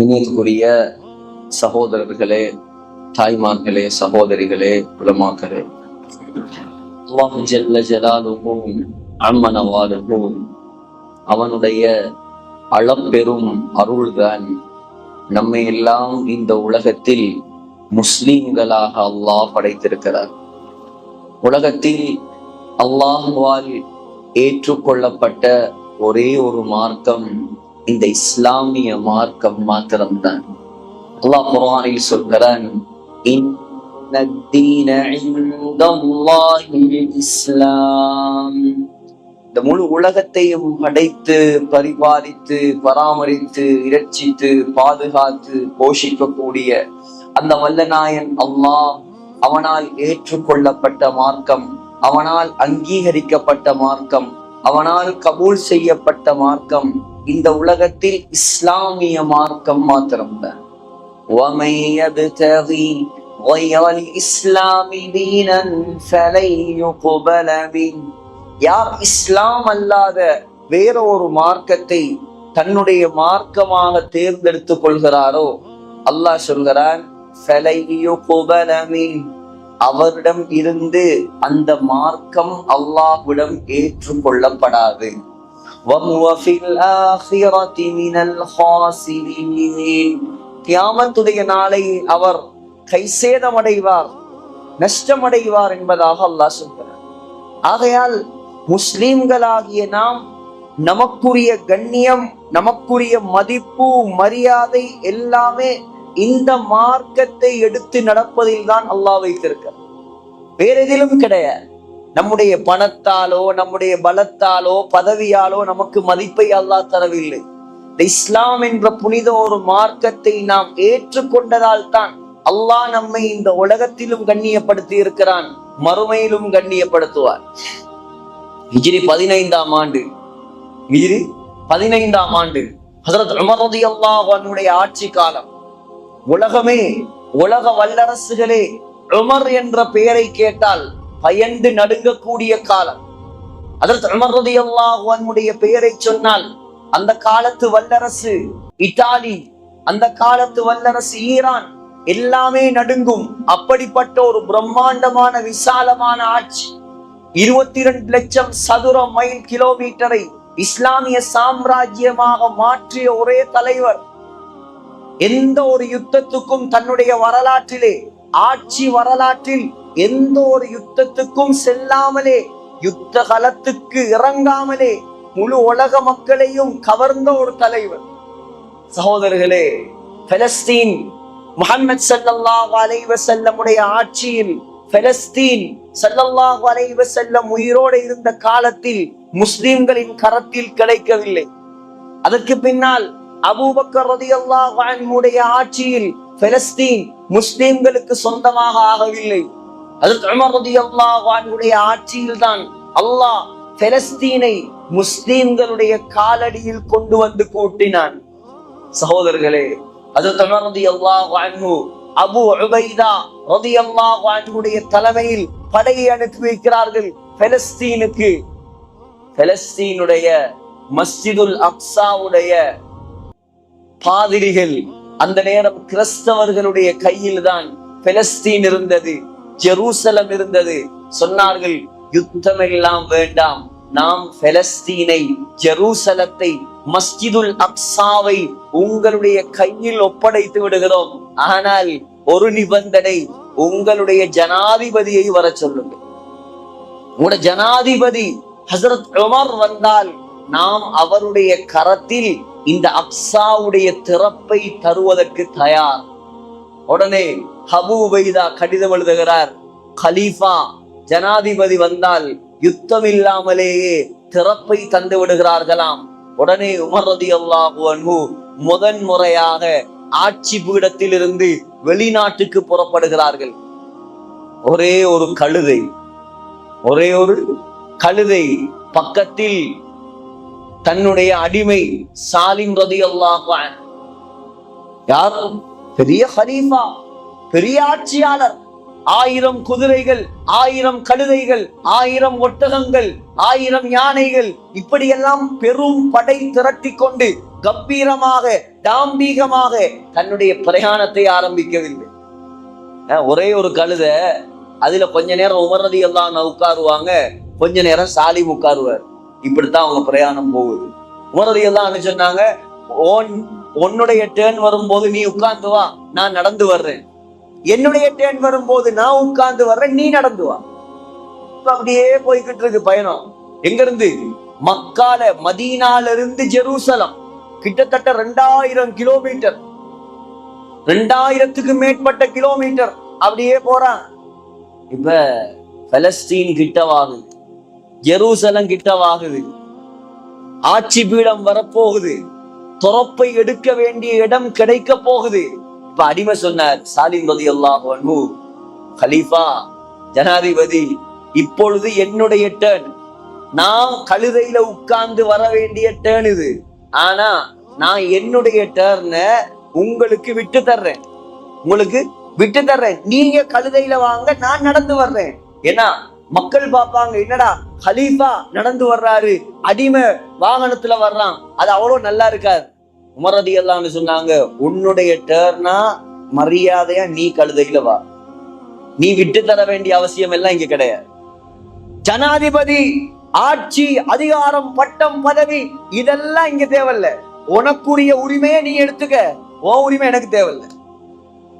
நினைவுக்குரிய சகோதரர்களே, தாய்மார்களே, சகோதரிகளே, உலமாக்களே, அல்லாஹ் ஜல்ல ஜலாலுஹு அம்ம நவாலுஹு அவனுடைய அளப்பெரும் அருள்தான் நம்மை எல்லாம் இந்த உலகத்தில் முஸ்லிம்களாக அல்லாஹ் படைத்திருக்கிறார். உலகத்தில் அல்லாஹ்வால் ஏற்றுக்கொள்ளப்பட்ட ஒரே ஒரு மார்க்கம் இந்த இஸ்லாமிய மார்க்கம் மாத்திரம்தான். அல்லாஹ் குர்ஆனில் சொல்கிறான், இன்னத்தீன இன்தல்லாஹில் இஸ்லாம். இந்த முழு உலகத்தையும் படைத்து பரிபாலித்து பராமரித்து இரட்சித்து பாதுகாத்து போஷிக்கக்கூடிய அந்த வல்லநாயன் அல்லாஹ், அவனால் ஏற்றுக்கொள்ளப்பட்ட மார்க்கம், அவனால் அங்கீகரிக்கப்பட்ட மார்க்கம், அவனால் கபூல் செய்யப்பட்ட மார்க்கம் இந்த உலகத்தில் இஸ்லாமிய மார்க்கம் மாத்திரம்தான். وَمَن يَبْتَغِي غَيْرَ الْإِسْلَامِ دِينًا فَلَن يُقْبَلَ مِنْهُ. யார் இஸ்லாம் அல்லாத வேற ஒரு மார்க்கத்தை தன்னுடைய மார்க்கமாக தேர்ந்தெடுத்துக் கொள்கிறாரோ, அல்லாஹ் சொல்கிறான், فَلَن يُقْبَلَ مِنْهُ. அவரிடம் இருந்து அந்த மார்க்கம் அல்லாஹ்விடம் ஏற்றுக்கொள்ளப்படாது. وَهُوَ فِي الْآخِرَةِ مِنَ الْخَاسِرِينَ. கியாமத்துடைய நாளை அவர் கைசேதமடைவார், நஷ்டமடைவார் என்பதாக அல்லாஹ் சொல்கிறார். ஆகையால் முஸ்லிம்களாகிய நாம் நமக்குரிய கண்ணியம், நமக்குரிய மதிப்பு, மரியாதை எல்லாமே இந்த மார்க்கத்தை எடுத்து நடப்பதில் தான் அல்லாஹ் வைத்திருக்கிறார். வேற எதிலும் கிடையாது. நம்முடைய பணத்தாலோ நம்முடைய பலத்தாலோ பதவியாலோ நமக்கு மதிப்பை அல்லாஹ் தரவில்லை. இந்த இஸ்லாம் என்ற புனித ஒரு மார்க்கத்தை நாம் ஏற்றுக்கொண்டதால் தான் அல்லாஹ் நம்மை இந்த உலகத்திலும் கண்ணியப்படுத்தி இருக்கிறான், மறுமையிலும் கண்ணியப்படுத்துவார். ஹிஜ்ரி 15ஆம் ஆண்டு ஹஜ்ரத் உமர் ரலியல்லாஹு அன்ஹுடைய ஆட்சி காலம். உலகமே, உலக வல்லரசுகளே உமர் என்ற பெயரை கேட்டால் பயந்து நடுங்கக்கூடிய காலம். ஹஜ்ரத் உமர் ரலியல்லாஹு அன்ஹுடைய பெயரை சொன்னால் அந்த காலத்து வல்லரசு இத்தாலி, அந்த காலத்து வல்லரசு ஈரான் எல்லாமே நடுங்கும். அப்படிப்பட்ட ஒரு பிரம்மாண்டமான விசாலமான ஆட்சி, 22 லட்சம் சதுர மைல் கிலோமீட்டரை இஸ்லாமிய சாம்ராஜ்யமாக மாற்றிய ஒரே தலைவர். எந்த ஒரு யுத்தத்துக்கும் தன்னுடைய வரலாற்றிலே, ஆட்சி வரலாற்றில் எந்த ஒரு யுத்தத்துக்கும் செல்லாமலே, யுத்த களத்துக்கு இறங்காமலே முழு உலக மக்களையும் கவர்ந்த ஒரு தலைவர். சகோதரர்களே, பலஸ்தீன் முஹம்மது ஸல்லல்லாஹு அலைஹி வஸல்லம் உடைய ஆட்சியில் பலஸ்தீன் ஸல்லல்லாஹு அலைஹி வஸல்லம் உயிரோடு இருந்த காலத்தில் முஸ்லிம்களின் கரத்தில் கிடைக்கவில்லை. அதற்கு பின்னால் அபூபக்கர் ரலியல்லாஹு அன்ஹு உடைய ஆட்சியில் பலஸ்தீன் முஸ்லிம்களுக்கு சொந்தமாக ஆகவில்லை. ஹஜ்ரத் உமர் ரலியல்லாஹு அன்ஹு உடைய ஆட்சியில் தான் அல்லாஹ் பலஸ்தீனை முஸ்லிம்களுடைய காலடியில் கொண்டு வந்து கூட்டினான். சகோதரர்களே, ஹஜ்ரத் உமர் ரலியல்லாஹு அன்ஹு அபூ உபைதா ரலியல்லாஹு அன்ஹுடைய தலைமையில் படையை அனுப்பி வைக்கிறார்கள் பலஸ்தீனுக்கு. பலஸ்தீனுடைய மஸ்ஜிதுல் அக்ஸாவுடைய பாதிரிகள், அந்த நேரம் கிறிஸ்தவர்களுடைய கையில் தான் பலஸ்தீன் இருந்தது, ஜெருசலம் இருந்தது. சொன்னார்கள், யுத்தம் எல்லாம் வேண்டாம், நாம் பலஸ்தீனை, ஜெருசலத்தை, மஸ்ஜிதுல் அக்ஸாவை உங்களுடைய கையில் ஒப்படைத்து விடுகிறோம். ஆனால் ஒரு நிபந்தனை, உங்களுடைய ஜனாதிபதியை வர சொல்லுங்கள். உங்களுடைய ஜனாதிபதி ஹஜ்ரத் உமர் வந்தால் நாம் அவருடைய கரத்தில் இந்த அக்ஸாவுடைய திறப்பை தருவதற்கு தயார். உடனே அபூ உபைதா கடிதம் எழுதுகிறார், கலீஃபா ஜனாதிபதி வந்தால் யுத்தம் இல்லாமலேயே திறப்பை தந்து விடுகிறார்களாம். உடனே உமர் ரலியல்லாஹு அன்ஹு முதன் முறையாக ஆட்சி பீடத்தில் இருந்து வெளிநாட்டுக்கு புறப்படுகிறார்கள். ஒரே ஒரு கழுதை பக்கத்தில் தன்னுடைய அடிமை சாலிம் ரலியல்லாஹு அன்ஹு, யார் பெரிய கலீஃபா, பெரிய ஆட்சியாளர், 1000 குதிரைகள், 1000 கழுதைகள், 1000 ஒட்டகங்கள், 1000 யானைகள், இப்படியெல்லாம் பெரும் படை திரட்டி கொண்டு கம்பீரமாக தாம்பீகமாக தன்னுடைய பிரயாணத்தை ஆரம்பிக்கவில்லை. ஒரே ஒரு கழுத, அதுல கொஞ்ச நேரம் உமர் ரலியல்லாஹு அன்ஹு உட்காருவாங்க, கொஞ்ச நேரம் சாலிம் உட்காருவார். இப்படித்தான் அவங்க பிரயாணம் போகுது. உமர் ரலியல்லாஹு அன்ஹு சொன்னாங்க, உன்னுடைய டேர்ன் வரும்போது நீ உட்கார்ந்து வா, நான் நடந்து வர்றேன். என்னுடைய டேர்ன் வரும்போது நான் உட்கார்ந்து வர்றேன், நீ நடந்து வா. அப்படியே போய்கிட்டு இருக்கு பயணம். எங்க இருந்து? மக்கால, மதீனால இருந்து ஜெருசலம் கிட்டத்தட்ட 2000 கிலோமீட்டர், 2000க்கு மேற்பட்ட கிலோமீட்டர் அப்படியே போறான். இப்ப பலஸ்தீன் கிட்டவாகுது, ஜெருசலம் கிட்டவாகுது, ஆட்சி பீடம் வரப்போகுது, துறப்பை எடுக்க வேண்டிய இடம் கிடைக்க போகுது. இப்ப அடிமை சொன்னார் சாலிம் ரலியல்லாஹு அன்ஹு, கலீஃபா ஜனாதிபதி, இப்பொழுது என்னுடைய டேர்ன். நான் கழுதையில உட்கார்ந்து வர வேண்டிய டேர்ன் இது. ஆனா நான் என்னுடைய டேர்ன உங்களுக்கு விட்டு தர்றேன், உங்களுக்கு விட்டு தர்றேன். நீங்க கழுதையில வாங்க, நான் நடந்து வர்றேன். ஏன்னா மக்கள் பார்ப்பாங்க, என்னடா கலீஃபா நடந்து வர்றாரு, அடிமை வாகனத்துல வர்றான், அது அவ்வளவு நல்லா இருக்காது. உமர் ரலியல்லாஹு அன்ஹு சொன்னாங்க, உன்னுடைய டேர்னா மரியாதையா நீ கழுதையில வா, நீ விட்டு தர வேண்டிய அவசியம் எல்லாம் இங்க கிடையாது. ஜனாதிபதி, ஆட்சி, அதிகாரம், பட்டம், பதவி இதெல்லாம் இங்க தேவையில்ல. உனக்குரிய உரிமையை நீ எடுத்துக்க, உன் உரிமை எனக்கு தேவையில்லை.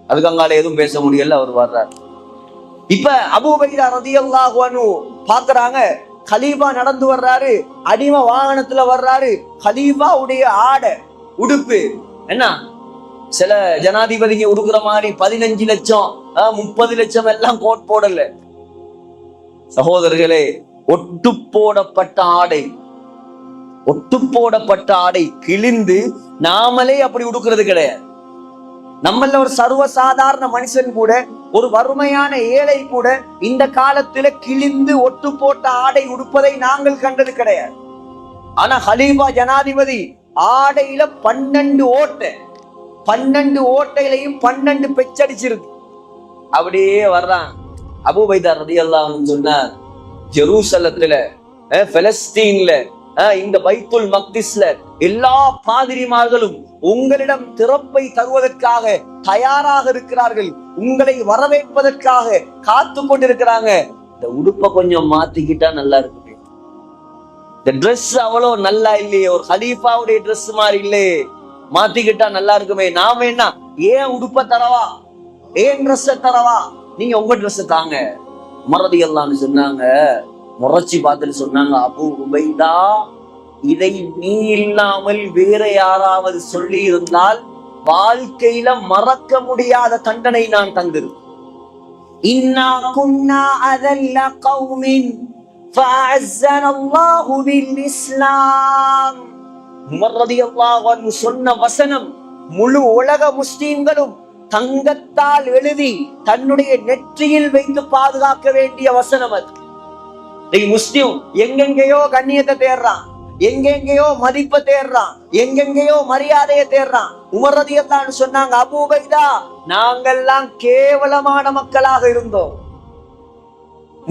அதுக்கு அங்கால எதுவும் பேச முடியல. அவர் வர்றார். இப்ப அபூ உபைதா ரலியல்லாஹு அன்ஹு பாக்குறாங்க, கலீஃபா நடந்து வர்றாரு, அடிமை வாகனத்துல வர்றாரு. கலீஃபாவுடைய ஆடை உடுப்பு என்ன, சில ஜனாதிபதிக்கு உடுக்குற மாதிரி 15 லட்சம் 30 லட்சம் எல்லாம் கோட் போடல சகோதரர்களே. ஒட்டு போடப்பட்ட ஆடை, ஒட்டு போடப்பட்ட ஆடை கிழிந்து நாமளே அப்படி உடுக்கிறது கிடையாது. நம்மள ஒரு சர்வசாதாரண மனுஷன் கூட, ஒரு வறுமையான ஏழை கூட இந்த காலத்துல கிழிந்து ஒட்டு போட்ட ஆடை உடுப்பதை நாங்கள் கண்டது கிடையாது. ஆனா கலீஃபா ஜனாதிபதி ஆடையில 12 ஓட்டை, 12 ஓட்டையிலையும் 12 பெச்சடிச்சிருக்கு. அப்படியே வர்றான். அபூ உபைதா ரலியல்லாஹு அன்ஹு சொன்னார், ஜெருசலத்துல, பலஸ்தீன்ல, இந்த பைத்துல் மக்திஸ்ல எல்லா பாதிரிமார்களும் உங்களிடம் திறப்பை தருவதற்காக தயாராக இருக்கிறார்கள், உங்களை வரவேற்பதற்காக காத்து கொண்டிருக்கிறாங்க. இந்த உடுப்பை கொஞ்சம் மாத்திக்கிட்டா நல்லா இருக்குமே, இந்த ட்ரெஸ் அவ்வளவு நல்லா இல்லையே, ஒரு கலீஃபாவுடைய ட்ரெஸ் மாதிரி இல்லையே, மாத்திக்கிட்டா நல்லா இருக்குமே. நாம என்ன, ஏன் உடுப்ப தரவா, ஏன் ட்ரெஸ் தரவா, நீங்க உங்க ட்ரெஸ் தாங்க. உமர் ரலியல்லாஹு அன்ஹு சொன்னாங்க, முறைச்சி பார்த்துட்டு சொன்னாங்க, அபூ உபைதா, இதை நீ இல்லாமல் வேற யாராவது சொல்லி இருந்தால் வாழ்க்கையில மறக்க முடியாத தண்டனை நான் தந்திருப்பேன். இன்னா குன்னா அதல்ல கௌமின் ஃபஅஸ்ஸன அல்லாஹு பில் இஸ்லாம். உமர் ரலியல்லாஹு அன்ஹு சொன்ன வசனம் முழு உலக முஸ்லிம்களும் தங்கத்தால் எழுதி தன்னுடைய நெற்றியில் வைத்து பாதுகாக்க வேண்டிய வசனம் அது. முஸ்லிம் எங்கெங்கயோ கண்ணியத்தை தேடுறான், எங்கெங்கயோ மதிப்பை தேடுறான், எங்கெங்கயோ மரியாதையை தேடுறான். உமர் ரலியல்லாஹு அன்ஹு சொன்னாங்க, அபூ உபைதா, நாங்கெல்லாம் கேவலமான மக்களாக இருந்தோம்.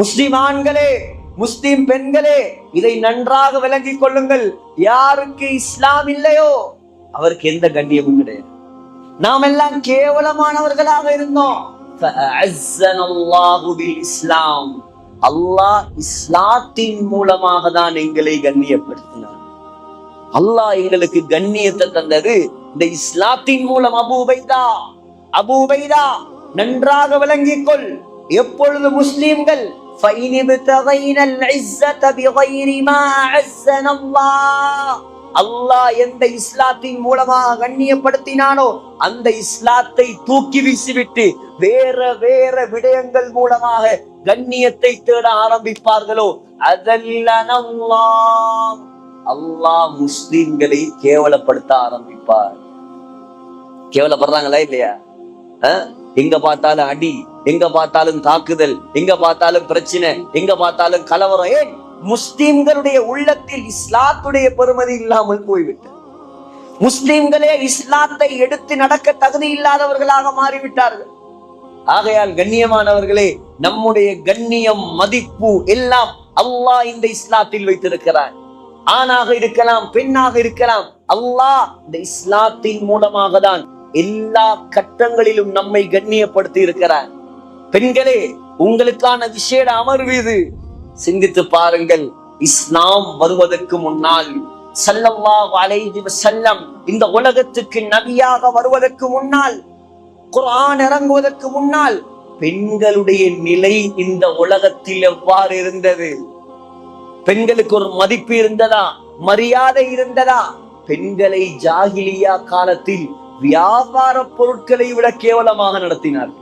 முஸ்லிம் ஆண்களே, முஸ்லிம் பெண்களே, இதை நன்றாக விளங்கிக் கொள்ளுங்கள். யாருக்கு இஸ்லாம் இல்லையோ அவருக்கு எந்த கண்ணியமும் கிடையாது. நாம் எல்லாம் கேவலமானவர்களாக இருந்தோம். இஸ்லாம், அல்லாஹ் இஸ்லாத்தின் மூலமாக தான் எங்களை கண்ணியப்படுத்தினார். அல்லாஹ் எங்களுக்கு கண்ணியத்தை தந்தது இந்த இஸ்லாத்தின் மூலம். அபூ உபைதா, அபூ உபைதா, நன்றாக விளங்கிக் கொள். எப்பொழுது முஸ்லிம்கள் அல்லாஹ் எந்த இஸ்லாத்தின் மூலமாக கண்ணியப்படுத்தினானோ அந்த இஸ்லாத்தை தூக்கி வீசிவிட்டு வேற வேற விடயங்கள் மூலமாக கண்ணியத்தை தேட ஆரம்பிப்பார்களோ அதெல்லாம் அல்லாஹ் முஸ்லிம்களை கேவலப்படுத்த ஆரம்பிப்பார். கேவலப்படுறாங்களா இல்லையா? எங்க பார்த்தாலும் அடி, எங்க பார்த்தாலும் தாக்குதல், எங்க பார்த்தாலும் பிரச்சனை, எங்க பார்த்தாலும் கலவரம். ஏன்? முஸ்லிம்களுடைய உள்ளத்தில் இஸ்லாத்துடைய பெருமதி இல்லாமல் போய்விட்டது. முஸ்லிம்களே இஸ்லாத்தை எடுத்து நடக்க தகுதி இல்லாதவர்களாக மாறிவிட்டார்கள். ஆகையால் கண்ணியமானவர்களே, நம்முடைய கண்ணியம், மதிப்பு எல்லாம் அல்லாஹ் இந்த இஸ்லாத்தில் வைத்திருக்கிறார். ஆணாக இருக்கலாம், பெண்ணாக இருக்கலாம், அல்லாஹ் இந்த இஸ்லாத்தின் மூலமாக தான் எல்லா கட்டங்களிலும் நம்மை கண்ணியப்படுத்தி இருக்கிறார். பெண்களே, உங்களுக்கான விசேட அமர்வு இது. சிந்தித்து பாருங்கள். இஸ்லாம் வருவதற்கு முன்னால், ஸல்லல்லாஹு அலைஹி வஸல்லம் இந்த உலகத்துக்கு நபியாக வருவதற்கு முன்னால், குர்ஆன் இறங்குவதற்கு முன்னால் பெண்களுடைய நிலை இந்த உலகத்தில் எவ்வாறு இருந்தது? பெண்களுக்கு ஒரு மதிப்பு இருந்ததா? மரியாதை இருந்ததா? பெண்களை ஜாகிலியா காலத்தில் வியாபார பொருட்களை விட கேவலமாக நடத்தினார்கள்.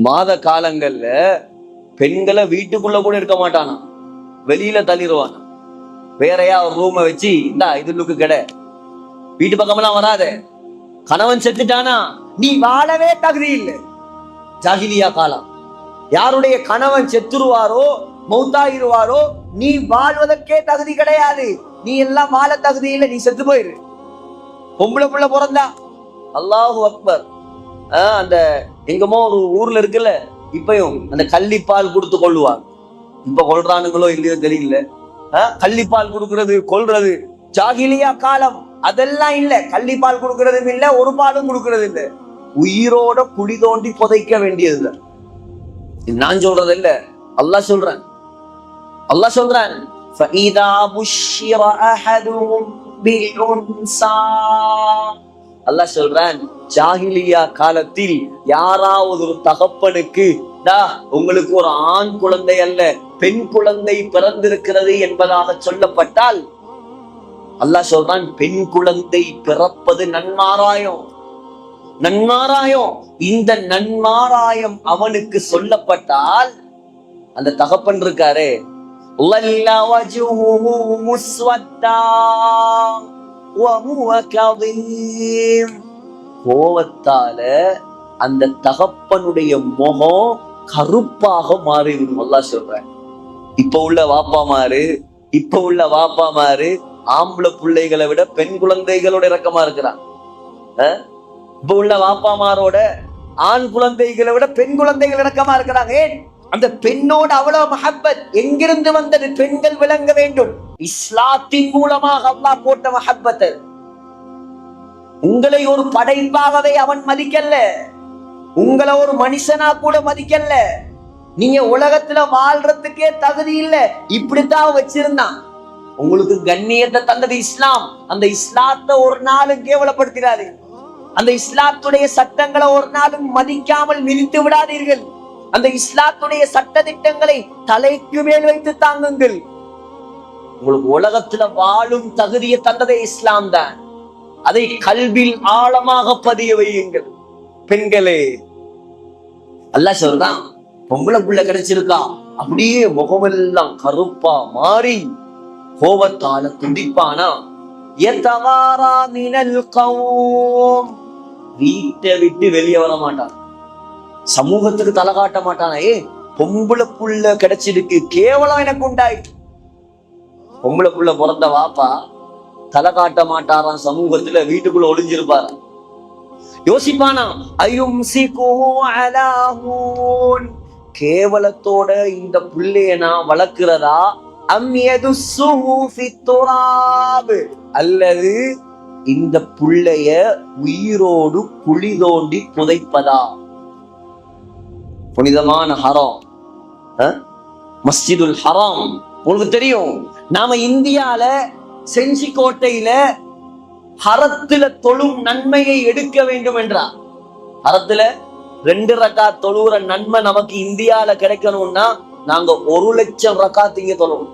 மாத காலங்கள்ல பெண்களை வீட்டுக்குள்ள கூட இருக்க மாட்டானா, வெளியில தள்ளிடுவானா. வேறையா ஒரு ரூமை வச்சு, இந்தா இதுக்கு கடை, வீட்டு பக்கமெல்லாம் வராத. கணவன் செத்துட்டானா நீ வாழவே தகுதி இல்லை. ஜாகிலியா காலம். யாருடைய கணவன் செத்துருவாரோ, மௌத்தாயிருவாரோ, நீ வாழ்வதற்கே தகுதி கிடையாது. நீ எல்லாம் வாழ தகுதி இல்லை, நீ செத்து போயிரு. பொம்பளை புள்ள பிறந்தா, அல்லாஹு அக்பர். அந்த எங்கமோ ஒரு ஊர்ல இருக்குல்ல, இப்பயும் அந்த கள்ளிப்பால் கொடுத்து கொள்ளுவாங்க. இப்ப கொள்றானுங்களோ இல்லையோ தெரியல. கள்ளிப்பால் கொடுக்கறது, கொல்றது ஜாகிலியா காலம். அதெல்லாம் இல்ல. கள்ளிப்பால் கொடுக்கறதும் இல்ல, ஒரு பாலும் கொடுக்கறது இல்ல. உயிரோட குழி தோண்டி புதைக்க வேண்டியது. நான் சொல்றது இல்ல, அல்லாஹ் சொல்றான். அல்லாஹ் சொல்றான், فَإِذَا بُشِّرَ أَحَدُهُمْ بِالْأُنْثَى. அல்லாஹ் சொல்றான், ஜாகிலியா காலத்தில் யாராவது ஒரு தகப்பனுக்கு உங்களுக்கு ஒரு ஆண் குழந்தை அல்ல பெண் குழந்தை பிறந்திருக்கிறது என்பதாக சொல்லப்பட்டால், அல்லாஹ் சொல்றான், பெண் குழந்தை பிறப்பது நன்மாராயம். நன்மாராயம். இந்த நன்மாராயம் அவனுக்கு சொல்லப்பட்டால், அந்த தகப்பன் இருக்காரே, கோவத்தால அந்த தகப்பனுடைய முகம் கருப்பாக மாறிவிடும். அல்லாஹ் சொல்றேன். இப்ப உள்ள வாப்பாமாரு ஆம்பளை பிள்ளைகளை விட பெண் குழந்தைகளோட இரக்கமா இருக்கிறான். இப்ப உள்ள வாப்பாமாரோட ஆண் குழந்தைகளை விட பெண் குழந்தைகள் இரக்கமா இருக்கிறாங்க. ஏன்? அந்த பெண்ணோட அவ்வளவு மஹப்பத் எங்கிருந்து வந்தது? பெண்கள் விளங்க வேண்டும். இஸ்லாத்தின் மூலமாக அல்லாஹ் போட்ட மஹப்பத். உங்களை ஒரு படைப்பாகவே அவன் மதிக்கல, உங்களை ஒரு மனுஷனா கூட மதிக்கல. நீங்க உலகத்துல வாழ்றதுக்கே தகுதி இல்லை, இப்படித்தான் வச்சிருந்தான். உங்களுக்கு கண்ணியத்தை தந்தது இஸ்லாம். அந்த இஸ்லாத்தை ஒரு நாளும் கேவலப்படுத்திடாது. அந்த இஸ்லாத்துடைய சட்டங்களை ஒரு நாளும் மதிக்காமல் மிதித்து விடாதீர்கள். அந்த இஸ்லாத்துடைய சட்ட திட்டங்களை தலைக்கு மேல் வைத்து தாங்குங்கள். உங்களுக்கு உலகத்துல வாழும் தகுதியை தந்ததே இஸ்லாம் தான். அதை கல்வில் ஆழமாக பதிய வையுங்கள். பெண்களே, அல்லாஹ் சொல்றான், பொம்பளை புள்ள கிடைச்சிருக்கா, அப்படியே முகமெல்லாம் கருப்பா மாறி கோபத்தால துடிப்பானா, வீட்டை விட்டு வெளியே வர மாட்டான், சமூகத்துக்கு தலை காட்ட மாட்டானா. பொம்பளை புள்ள கிடைச்சிருக்கு, கேவலம் எனக்கு உண்டாயிட்டு. பொம்பளை புள்ள பிறந்த வாப்பா தலை காட்ட மாட்டாராம் சமூகத்துல, வீட்டுக்குள்ள ஒளிஞ்சிருப்பாரா. யோசிப்பானா, கேவலத்தோட இந்த புள்ளைய நான் வளர்க்கிறதா, அல்லது இந்த புள்ளைய உயிரோடு குழி தோண்டி புதைப்பதா? புனிதமான ஹராம், மஸ்ஜிதுல் ஹராம் உங்களுக்கு தெரியும். நாம இந்தியால செஞ்சிக்கோட்டையில ஹரத்துல தொழும் நன்மையை எடுக்க வேண்டும் என்றார். ஹரத்துல 2 ரக்காத் தொழுகிற நன்மை நமக்கு இந்தியால கிடைக்கணும்னா நாங்க 1 லட்சம் ரக்காத் இங்க தொழுவோம்.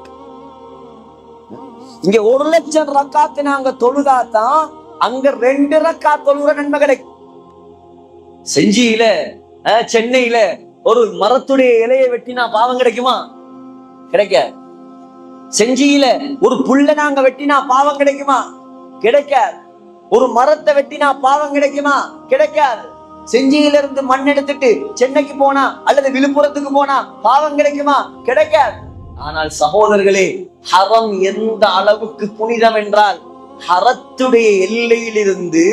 இங்க 1 லட்சம் ரக்காத்து நாங்க தொழுதாதான் அங்க 2 ரக்காத் தொழுகிற நன்மை கிடைக்கும். செஞ்சியில சென்னையில ஒரு மரத்துடைய இலையை வெட்டினா பாவம் கிடைக்குமா? கிடைக்க. செஞ்சியில ஒரு புல்ல நாங்க வெட்டினா பாவம் கிடைக்குமா? கிடைக்காது. ஒரு மரத்தை வெட்டினா பாவம் கிடைக்குமா? கிடைக்காது. செஞ்சியில இருந்து மண் எடுத்துட்டு சென்னைக்கு போனா அல்லது விழுப்புரத்துக்கு போனா பாவம் கிடைக்குமா? கிடைக்காது. ஆனால் சகோதரர்களே, ஹரம் எந்த அளவுக்கு புனிதம் என்றால், ஹரத்துடைய எல்லையிலிருந்து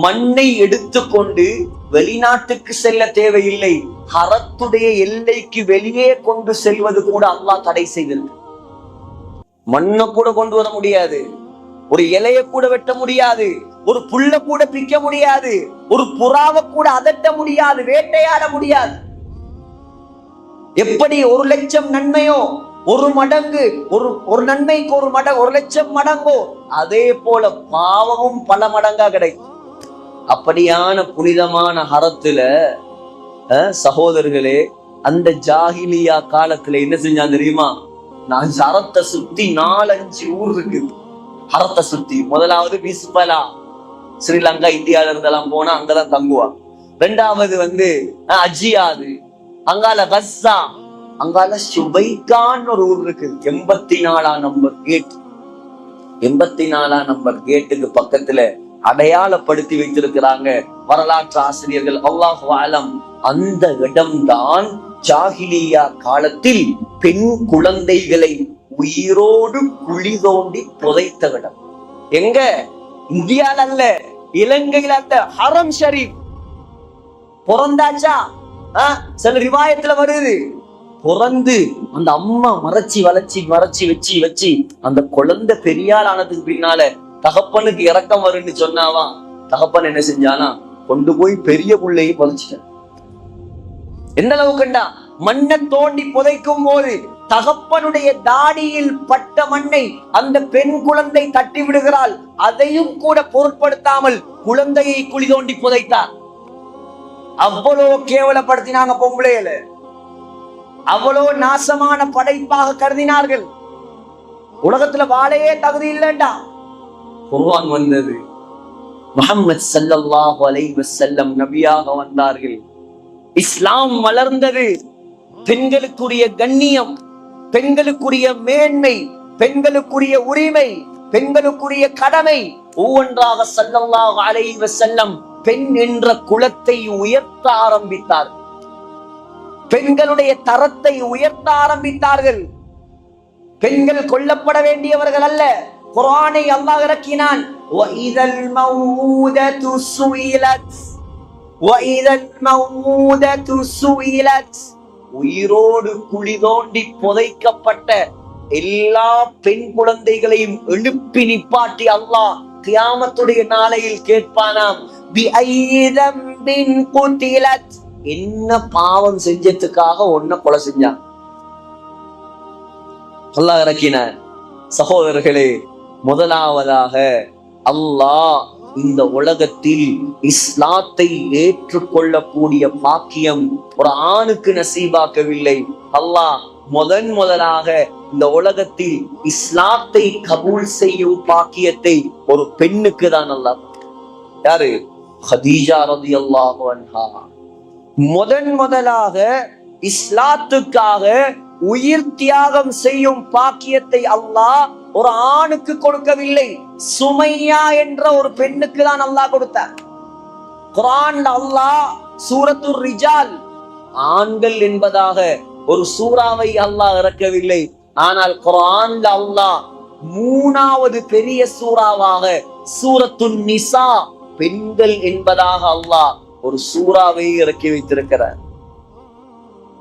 மண்ணை எடுத்துக்கொண்டு வெளிநாட்டுக்கு செல்ல தேவையில்லை, ஹரத்துடைய எல்லைக்கு வெளியே கொண்டு செல்வது கூட அல்லாஹ் தடை செய்திருக்கு. மண்ணை கூட கொண்டு வர முடியாது, ஒரு இலைய கூட வெட்ட முடியாது, ஒரு புல்ல கூட பிக்க முடியாது, ஒரு புறாவை கூட அதட்ட முடியாது, வேட்டையாட முடியாது. எப்படி 1,00,000 நன்மையோ ஒரு மடங்கு, ஒரு நன்மைக்கு ஒரு மடங்கு 1,00,000 மடங்கோ, அதே போல பாவமும் பல மடங்கா கிடைக்கும். அப்படியான புனிதமான ஹரத்துல சகோதரர்களே, அந்த ஜாஹிலியா காலத்துல என்ன செஞ்சான் தெரியுமா? நான் ஹரத்தை சுத்தி 4-5 ஊர் இருக்கு. ஹரத்தை சுத்தி முதலாவது பிஸ்பலா, ஸ்ரீலங்கா இந்தியால இருந்தெல்லாம் போனா அங்கதான் தங்குவா. 2வது அஜியாது, அங்கால கஸ்ஸா, அங்கால சுபைக்கான்னு ஒரு ஊர் இருக்கு. 84ஆம் நம்பர் கேட், 84ஆம் நம்பர் கேட்டுக்கு பக்கத்துல அடையாளப்படுத்தி வைத்திருக்கிறாங்க வரலாற்று ஆசிரியர்கள். அல்லாஹு அலம். அந்த இடம்தான் ஜாஹிலியா காலத்தில் பெண் குழந்தைகளை உயிரோடு குழி தோண்டி புதைத்த இடம். எங்க? இந்தியால அல்ல, இலங்கையில அல்ல, ஹரம் ஷரீப். பிறந்தாச்சா சில ரிவாயத்துல வருது, பிறந்து அந்த அம்மா மறைச்சி வச்சு அந்த குழந்தை பெரியாள் ஆனதுக்கு பின்னால தகப்பனுக்கு இறக்கம் வருன்னு சொன்னாவா, தகப்பன் என்ன செஞ்சானா கொண்டு போய் பெரிய புள்ளையும் புதைச்சிட்டான். எந்த அளவுக்குண்டா, மண்ணை தோண்டி புதைக்கும் போது தகப்பனுடைய தாடியில் பட்ட மண்ணை அந்த பெண் குழந்தை தட்டி விடுகிறாள். அதையும் கூட பொருட்படுத்தாமல் குழந்தையை குழி தோண்டி புதைத்தார். அவ்வளோ கேவலப்படுத்தினாங்க பொம்பளையில, அவ்வளோ நாசமான படைப்பாக கருதினார்கள். உலகத்துல வாழையே தகுதி இல்லைண்டா. குர்ஆன் வந்தது, முஹம்மது ஸல்லல்லாஹு அலைஹி வஸல்லம் நபியாக வந்தார்கள், இஸ்லாம் வளர்ந்தது. பெண்களுக்குரிய கண்ணியம், பெண்களுக்குரிய மேன்மை, பெண்களுக்குரிய உரிமை, பெண்களுக்குரிய கடமை ஒவ்வொன்றாக ஸல்லல்லாஹு அலைஹி வஸல்லம் பெண் என்ற குலத்தை உயர்த்த ஆரம்பித்தார். பெண்களுடைய தரத்தை உயர்த்த ஆரம்பித்தார்கள். பெண்கள் கொல்லப்பட வேண்டியவர்கள் அல்ல. குர்ஆனை அல்லாஹ் இறக்கினான், வஇதல் மௌஊதது சுயிலத், வஇதல் மௌஊதது சுயிலத். உயிரோடு குழி தோண்டி புதைக்கப்பட்ட எல்லா பெண் குழந்தைகளையும் எழுப்பி நிப்பாட்டி அல்லாஹ் கியாமத்துடைய நாளையில் கேட்பானாம், பிஐதம்பின் குதிலத். என்ன பாவம் செஞ்சதுக்காக ஒன்ன கொலை செஞ்சான்? அல்லாஹ் இறக்கினார். சகோதரர்களே, முதலாவதாக அல்லாஹ் இந்த உலகத்தில் இஸ்லாத்தை ஏற்றுக்கொள்ளக்கூடிய பாக்கியம் ஒரு ஆணுக்கு நசீபாக்கவில்லை. அல்லாஹ் முதலாக இந்த உலகத்தில் இஸ்லாத்தை கபூல் செய்யும் பாக்கியத்தை ஒரு பெண்ணுக்கு தான் அல்லாஹ். யாரு? ஹதீஜா ரலியல்லாஹு அன்ஹா. முதலாக இஸ்லாத்துக்காக உயிர் தியாகம் செய்யும் பாக்கியத்தை அல்லாஹ் ஒரு ஆணுக்கு கொடுக்கவில்லை, சுமையா என்ற ஒரு பெண்ணுக்கு தான் அல்லாஹ் கொடுத்தார். குர்ஆன்ல அல்லாஹ் சூரத்துர் ரிஜால், ஆண்கள் என்பதாக ஒரு சூறாவை அல்லாஹ் இறக்கவில்லை. ஆனால் குர்ஆன்ல அல்லாஹ் 3வது பெரிய சூறாவாக சூரத்துன் நிசா, பெண்கள் என்பதாக அல்லாஹ் ஒரு சூறாவை இறக்கி வைத்திருக்கிறார்.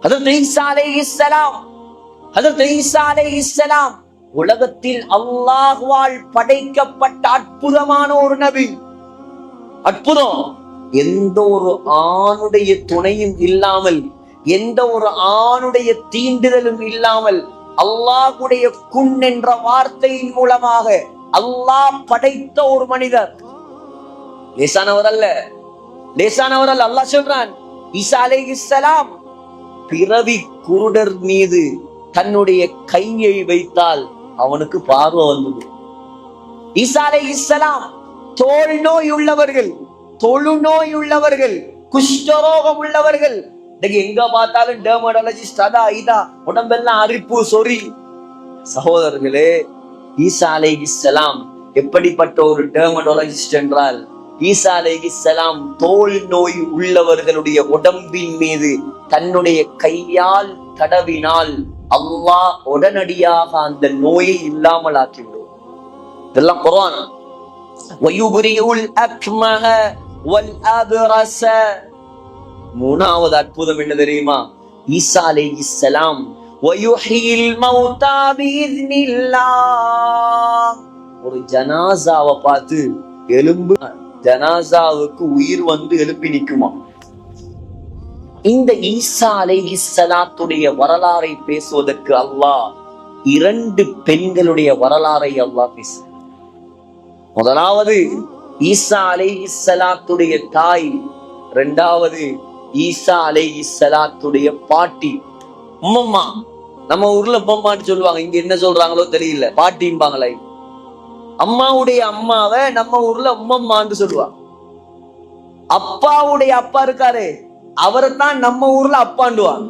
ஹஜ்ரத் ஈசா அலைஹிஸ்ஸலாம் உலகத்தில் அல்லாஹ்வால் படைக்கப்பட்ட அற்புதமான ஒரு நபி. அற்புதம். எந்த ஒரு ஆணுடைய துணையும் இல்லாமல், எந்த ஒரு ஆணுடைய தீண்டுதலும் இல்லாமல் அல்லாஹ்வுடைய குன் என்ற வார்த்தையின் மூலமாக அல்லாஹ் படைத்த ஒரு மனிதர். லேசானவர் அல்ல, லேசானவர் அல்ல. அல்லாஹ் சொல்றான், ஈசா அலைஹிஸ்ஸலாம் பிறவி குருடர் மீது தன்னுடைய கையை வைத்தால் அவனுக்கு பார்வை வந்தது. ஈசா அலைஹிஸ்ஸலாம் தோல் நோய் உள்ளவர்கள், தொழுநோய் உள்ளவர்கள், குஷ்டரோகம் உள்ளவர்கள், எங்க பார்த்தாலும் டெர்மடாலஜிஸ்ட், அதா இதா, உடம்பெல்லாம் அரிப்பு சொறி. சகோதரர்களே, ஈசா அலைஹிஸ்ஸலாம் எப்படிப்பட்ட ஒரு டெர்மடாலஜிஸ்ட் என்றால், ஈசா அலைஹிஸ்ஸலாம் தோல் நோய் உள்ளவர்களுடைய உடம்பின் மீது தன்னுடைய கையால் தடவினால் அல்லாஹ் உடனடியாக அந்த நோயை இல்லாமல் ஆக்கிவிடும். இதெல்லாம் குர்ஆன். வயுபரியுல் அக்மஹ வல் அப்ரஸ. 3வது அற்புதம் என்ன தெரியுமா? ஈசா அலைஹிஸ்ஸலாம் வயுஹில் மௌதா பிஇذنில்லாஹ். ஒரு ஜனாசாவை பார்த்து எலும்பு ஜனாசாவுக்கு உயிர் வந்து எழுப்பி நிக்குமா? இந்த ஈசா அலைஹிஸ்ஸலாத்துடைய வரலாறை பேசுவதற்கு அல்லாஹ் 2 பெண்களுடைய வரலாறை அல்லாஹ் பேச. முதலாவது ஈசா அலைஹிஸ்ஸலாத்துடைய தாய், 2வது ஈசா அலைஹிஸ்ஸலாத்துடைய பாட்டி உம்மம்மா. நம்ம ஊர்ல உம்மம்மான்னு சொல்லுவாங்க, இங்க என்ன சொல்றாங்களோ தெரியல, பாட்டிம்பாங்களே. அம்மாவுடைய அம்மாவை நம்ம ஊர்ல உம்மம்மான்னு சொல்லுவாங்க. அப்பாவுடைய அப்பா இருக்காரு, அவரை தான் நம்ம ஊர்ல அப்பாண்டுவாங்க.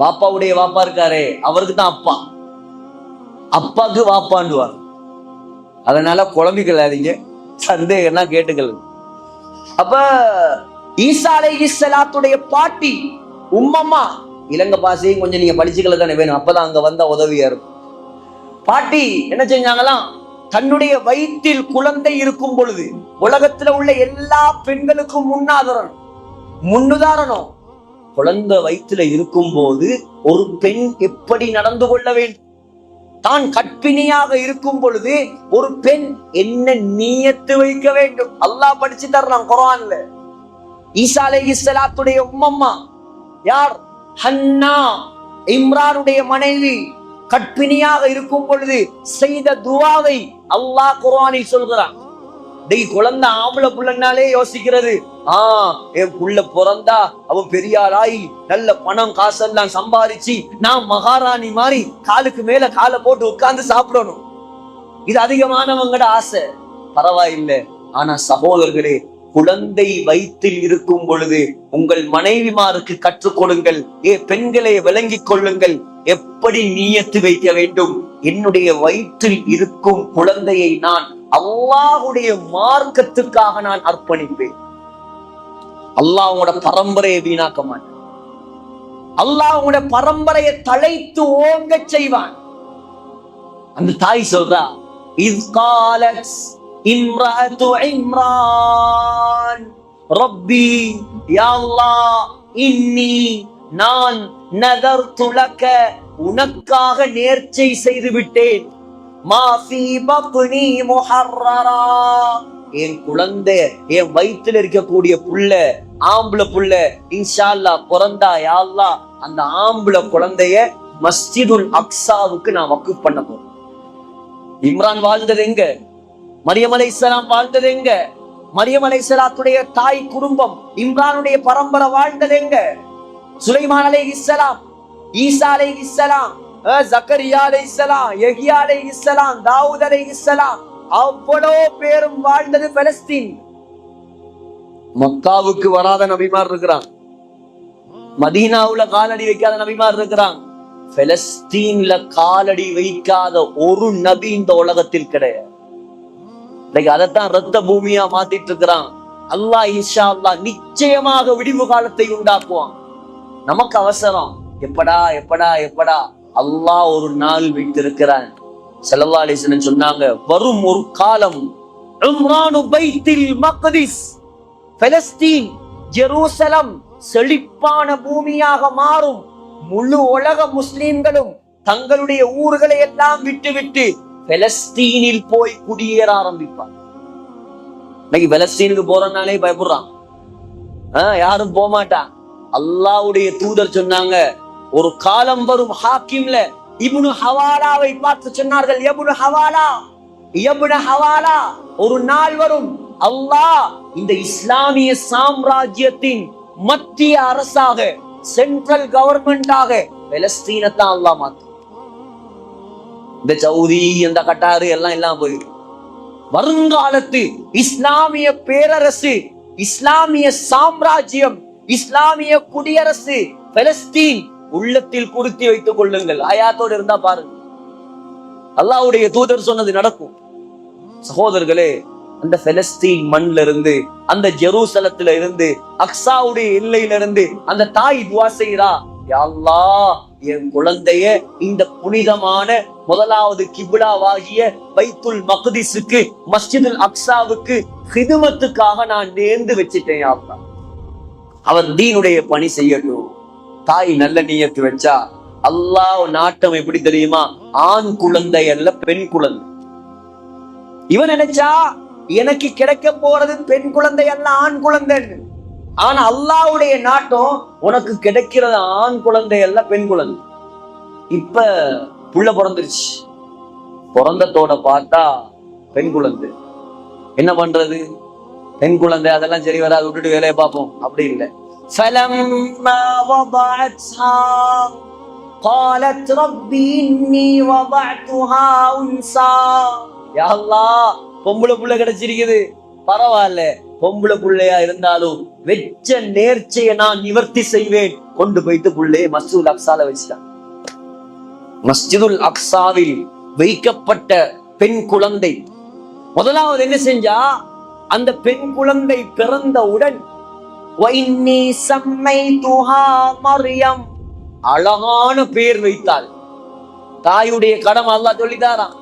வாப்பாவுடைய வாப்பா இருக்காரு, அவருக்கு தான் அப்பா, அப்பாக்கு வாப்பாண்டுவாங்க. அதனால குழம்பிக்கலாதீங்க, சந்தேகம்னா கேட்டுக்கல. அப்ப ஈசா அலைஹிஸ்ஸலாத்துடைய பாட்டி உம்மம்மா, இலங்கை பாசையும் கொஞ்சம் நீங்க படிச்சுக்கல தானே வேணும், அப்பதான் அங்க வந்த உதவியா இருக்கும். பாட்டி என்ன செஞ்சாங்களாம், தன்னுடைய வயிற்றில் குழந்தை இருக்கும் பொழுது உலகத்துல உள்ள எல்லா பெண்களுக்கும் முன்னுதாரணம். குழந்தை வயிற்றுல இருக்கும் போது ஒரு பெண் எப்படி நடந்து கொள்ள வேண்டும், தான் கற்பிணியாக இருக்கும் பொழுது ஒரு பெண் என்ன நியத்து வைக்க வேண்டும், அல்லாஹ் படிச்சு தரலாம் குர்ஆன்ல. ஈசா அலைஹிஸ்ஸலாத்துடைய உம்மம்மா யார்? ஹன்னா, இம்ரானுடைய மனைவி. கற்பிணியாக இருக்கும் பொழுது செய்த துஆவை அல்லாஹ் குர்ஆனில் சொல்கிறான். டேய், குழந்தை ஆம்பளை புள்ளனாலே யோசிக்கிறது, என் புள்ள பிறந்தா அவன் பெரியாராய் நல்ல பணம் காசெல்லாம் சம்பாதிச்சு நான் மகாராணி மாதிரி காலுக்கு மேல காலை போட்டு உட்கார்ந்து சாப்பிடணும். இது அதிகமானவங்கட ஆசை. பரவாயில்லை. ஆனா சகோதரர்களே, குழந்தை வயிற்றில் இருக்கும் பொழுது உங்கள் மனைவிமாருக்கு கற்றுக் கொடுங்கள். பெண்களை விளங்கிக் கொள்ளுங்கள், எப்படி நியத்து வைக்க வேண்டும். என்னுடைய வயிற்றில் இருக்கும் குழந்தையை நான் அல்லாஹ்வுடைய மார்க்கத்துக்காக நான் அர்ப்பணிப்பேன். அல்லாஹ் உங்களோட பரம்பரையை வீணாக்க மாட்டான். அல்லாஹ் உங்களோட பரம்பரையை தழைத்து ஓங்க செய்வான். அந்த தாய் சொல்றா, இஸ் காலத் இம்ராத்து இம்ரான் ரப்பி யா அல்லாஹ் இன்னி நான் நதர்து லக உனக்காக நேர்ச்சை செய்து விட்டேன். மா ஃபீ பத்னி முஹர்ரரா, என் குழந்தை, என் வயிற்றில் இருக்கக்கூடிய புள்ள, ஆம்பளை புள்ள இன்ஷா அல்லாஹ் பிறந்தா யா அல்லாஹ் அந்த ஆம்பளை குழந்தைய மஸ்ஜிதுல் அக்ஸாவுக்கு நான் வக்ஃப் பண்ண போறேன். இம்ரான் வாழ்ந்தது எங்க? மரியம் அலைஹிஸ்ஸலாம் வாழ்ந்தது எங்க? மரியம் அலைஹிஸ்ஸலாத்துடைய தாய் குடும்பம் இம்ரானுடைய பரம்பரை வாழ்ந்தது எங்க? சுலைமான் அலைஹிஸ்ஸலாம், ஈசா அலைஹிஸ்ஸலாம், ஜக்கரியா அலைஹிஸ்ஸலாம், யஹ்யா அலைஹிஸ்ஸலாம், தாவூத் அலைஹிஸ்ஸலாம், அவ்வளவு பேரும் வாழ்ந்தது பலஸ்தீன். மக்காவுக்கு வராத நபிமார் இருக்கிறான், மதீனாவுல காலடி வைக்காத நபிமார் இருக்கிறான், பலஸ்தீன்ல காலடி வைக்காத ஒரு நபி இந்த உலகத்தில் கிடையாது. அதைத்தான் ரத்த பூமியா மாத்திட்டு இருக்கிறான். அல்லாஹ் இன்ஷா அல்லாஹ் நிச்சயமாக விடிவு காலத்தை உண்டாக்குவான். நமக்கு அவசரம், எப்படா எப்படா எப்படா. அல்லாஹ் ஒரு நாள் வைத்திருக்கிறான். ஸல்லல்லாஹு அலைஹி வஸல்லம் சொன்னாங்க, வரும் ஒரு காலம் உம்ரானு பைத்துல் மக்திஸ், பலஸ்தீன் ஜெருசலம் செழிப்பான பூமியாக மாறும். முழு உலக முஸ்லிம்களும் தங்களுடைய ஊர்களை எல்லாம் விட்டு பலஸ்தீனில் போய் குடியேற ஆரம்பிப்பார். இன்னைக்கு பலஸ்தீனுக்கு போறனாலே பயப்படுறான், யாரும் போக மாட்டான். அல்லாஹ்வுடைய தூதர் சொன்னாங்க, ஒரு காலம் வரும், ஹாக்கிம்ல இப்னு ஹவாலாவை பார்த்து சொன்னார்கள், இப்னு ஹவாலா, இப்னு ஹவாலா, ஒரு நாள் வரும் அல்லாஹ் இந்த இஸ்லாமிய சாம்ராஜ்யத்தின் மத்திய அரசாக, சென்ட்ரல் கவர்மெண்டாக பலஸ்தீனை தான் அல்லாஹ் மாத்தும். இந்த சவுதி, இந்த கட்டாரு எல்லாம் போயிடும். வருங்காலத்து இஸ்லாமிய பேரரசு, இஸ்லாமிய சாம்ராஜ்யம், இஸ்லாமிய குடியரசு பலஸ்தீன் உள்ளத்தில் குறித்து வைத்துக் கொள்ளுங்கள். ஆயாத்தோடு இருந்தா பாருங்க, அல்லாஹ்வுடைய தூதர் சொன்னது நடக்கும். சகோதரர்களே, அந்த பலஸ்தீன் மண்ணில இருந்து, அந்த ஜெருசலத்துல இருந்து, அக்ஸாவுடைய எல்லையில இருந்து அந்த தாய் துஆ செய்றா, யா அல்லாஹ் என் குழந்தைய இந்த புனிதமான முதலாவது கிப்லாவாகிய பைத்துல் மக்திஸுக்கு, மஸ்ஜிதுல் அக்ஸாவுக்கு ஹிதுமத்துக்காக நான் நேர்ந்து வச்சிட்டேன். யா அல்லாஹ் அவர் தீனுடைய பணி செய்யட்டும். தாய் நல்ல நியத்து வச்சா அல்லாஹ் நாட்டம் எப்படி தெரியுமா? ஆண் குழந்தை அல்ல, பெண் குழந்தை. இவன் நினைச்சா எனக்கு கிடைக்க போறது பெண் குழந்தை அல்ல, ஆண் குழந்தை. ஆனா அல்லாஹ்வுடைய நாட்டம் உனக்கு கிடைக்கிறது ஆண் குழந்தை அல்ல, பெண் குழந்தை. இப்ப புள்ள பிறந்துருச்சு. பிறந்தத்தோட பார்த்தா பெண் குழந்தை. என்ன பண்றது? பெண் குழந்தை, அதெல்லாம் சரி வராது, விட்டுட்டு வேலையை பார்ப்போம். அப்படி இல்லை. فلما وضعتها قالت رب إني وضعتها أنثى. யா அல்லாஹ், பொம்பளை புள்ள கிடைச்சிருக்குது, பரவாயில்ல. பொம்பளை புள்ளையா இருந்தாலும் வெச்ச நேர்ச்சையை நான் நிவர்த்தி செய்வேன். கொண்டு போயிட்டு புள்ளையை மஸ்ஜிதுல் அக்ஸால வச்சுட்டான். மஸ்ஜிதுல் அக்ஸாவில் வைக்கப்பட்ட பெண் குழந்தை முதலாவது என்ன செஞ்சா, அந்த பெண் குழந்தை பிறந்தவுடன் மரியம் அழகான பேர் வைத்தாள். தாயுடைய கடமை அல்லாஹ் சொல்லித்தாராம்.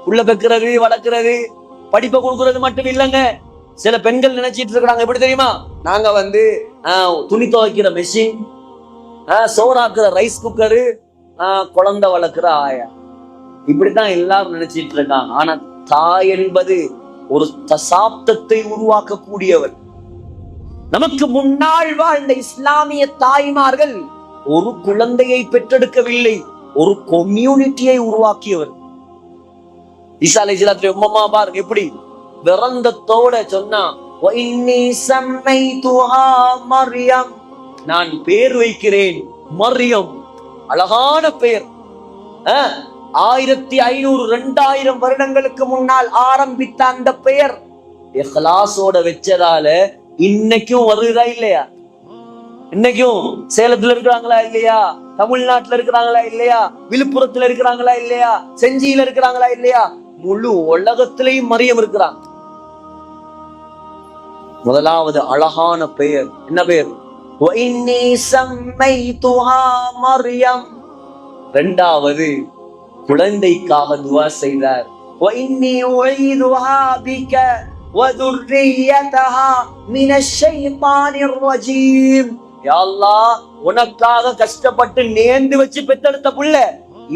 புள்ள பெக்கிறது, வளர்க்கிறது, படிப்பை கொடுக்கறது மட்டும் இல்லைங்க. சில பெண்கள் நினைச்சிட்டு இருக்கிறாங்க, எப்படி தெரியுமா? நாங்க துணி துவைக்கிற மெஷின், சோறாக்குற ரைஸ் குக்கரு, குழந்தை வளர்க்கிற ஆயா, இப்படித்தான் எல்லாரும் நினைச்சிட்டு இருக்காங்க. ஆனா தாய் என்பது ஒரு தசாப்தத்தை உருவாக்கக்கூடியவர். நமக்கு முன்னால் வாழ்ந்த இஸ்லாமிய தாய்மார்கள் ஒரு குழந்தையை பெற்றெடுக்கவில்லை, ஒரு கம்யூனிட்டியை உருவாக்கியவர். ஈசா அலைஹிஸ்ஸலாத்துடைய உம்மம்மா பாருங்க எப்படி விரந்தத்தோட சொன்னா, மரியம், நான் பேர் வைக்கிறேன் மரியம். அழகான பெயர். 1500 2000 வருடங்களுக்கு முன்னால் ஆரம்பித்த அந்த பெயர் இஹ்லாஸோட வச்சதால இன்னைக்கும் வருதா இல்லையா? இன்னைக்கும் சேலத்துல இருக்கிறாங்களா இல்லையா? தமிழ்நாட்டுல இருக்கிறாங்களா இல்லையா? விழுப்புரத்துல இருக்கிறாங்களா இல்லையா? செஞ்சியில இருக்கிறாங்களா இல்லையா? முழு உலகத்திலையும் மரியம் இருக்கிறாங்க. முதலாவது அழகான பெயர். என்ன பெயர்? மரியம். இரண்டாவது குழந்தைக்காக துவா செய்தார். உனக்காக கஷ்டப்பட்டு நேர்ந்து வச்சு பெற்றெடுத்த புள்ள,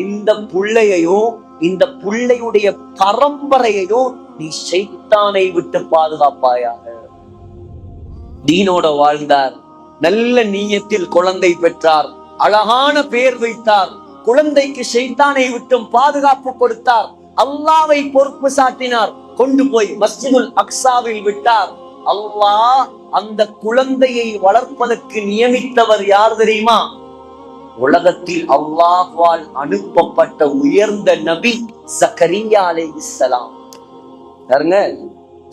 இந்த புள்ளையையும் இந்த புள்ளையுடைய பரம்பரையையும் நீ ஷைத்தானை விட்டு பாதுகாப்பாயாக. தீனோட வாழ்ந்தார், நல்ல நீயத்தில் குழந்தை பெற்றார், அழகான பெயர் வைத்தார், குழந்தைக்கு ஷைத்தானை விட்டும் பாதுகாப்பு கொடுத்தார், அல்லாஹ்வை பொறுப்பு சாட்டினார், கொண்டு போய் மஸ்ஜிதுல் அக்ஸாவில் விட்டார். அல்லாஹ் அந்த குழந்தையை வளர்ப்பதற்கு நியமித்தவர் யார் தெரியுமா? உலகத்தில் அல்லாஹ்வால் அனுப்பப்பட்ட உயர்ந்த நபி ஜக்கரியா அலைஹிஸ்ஸலாம். பாருங்க,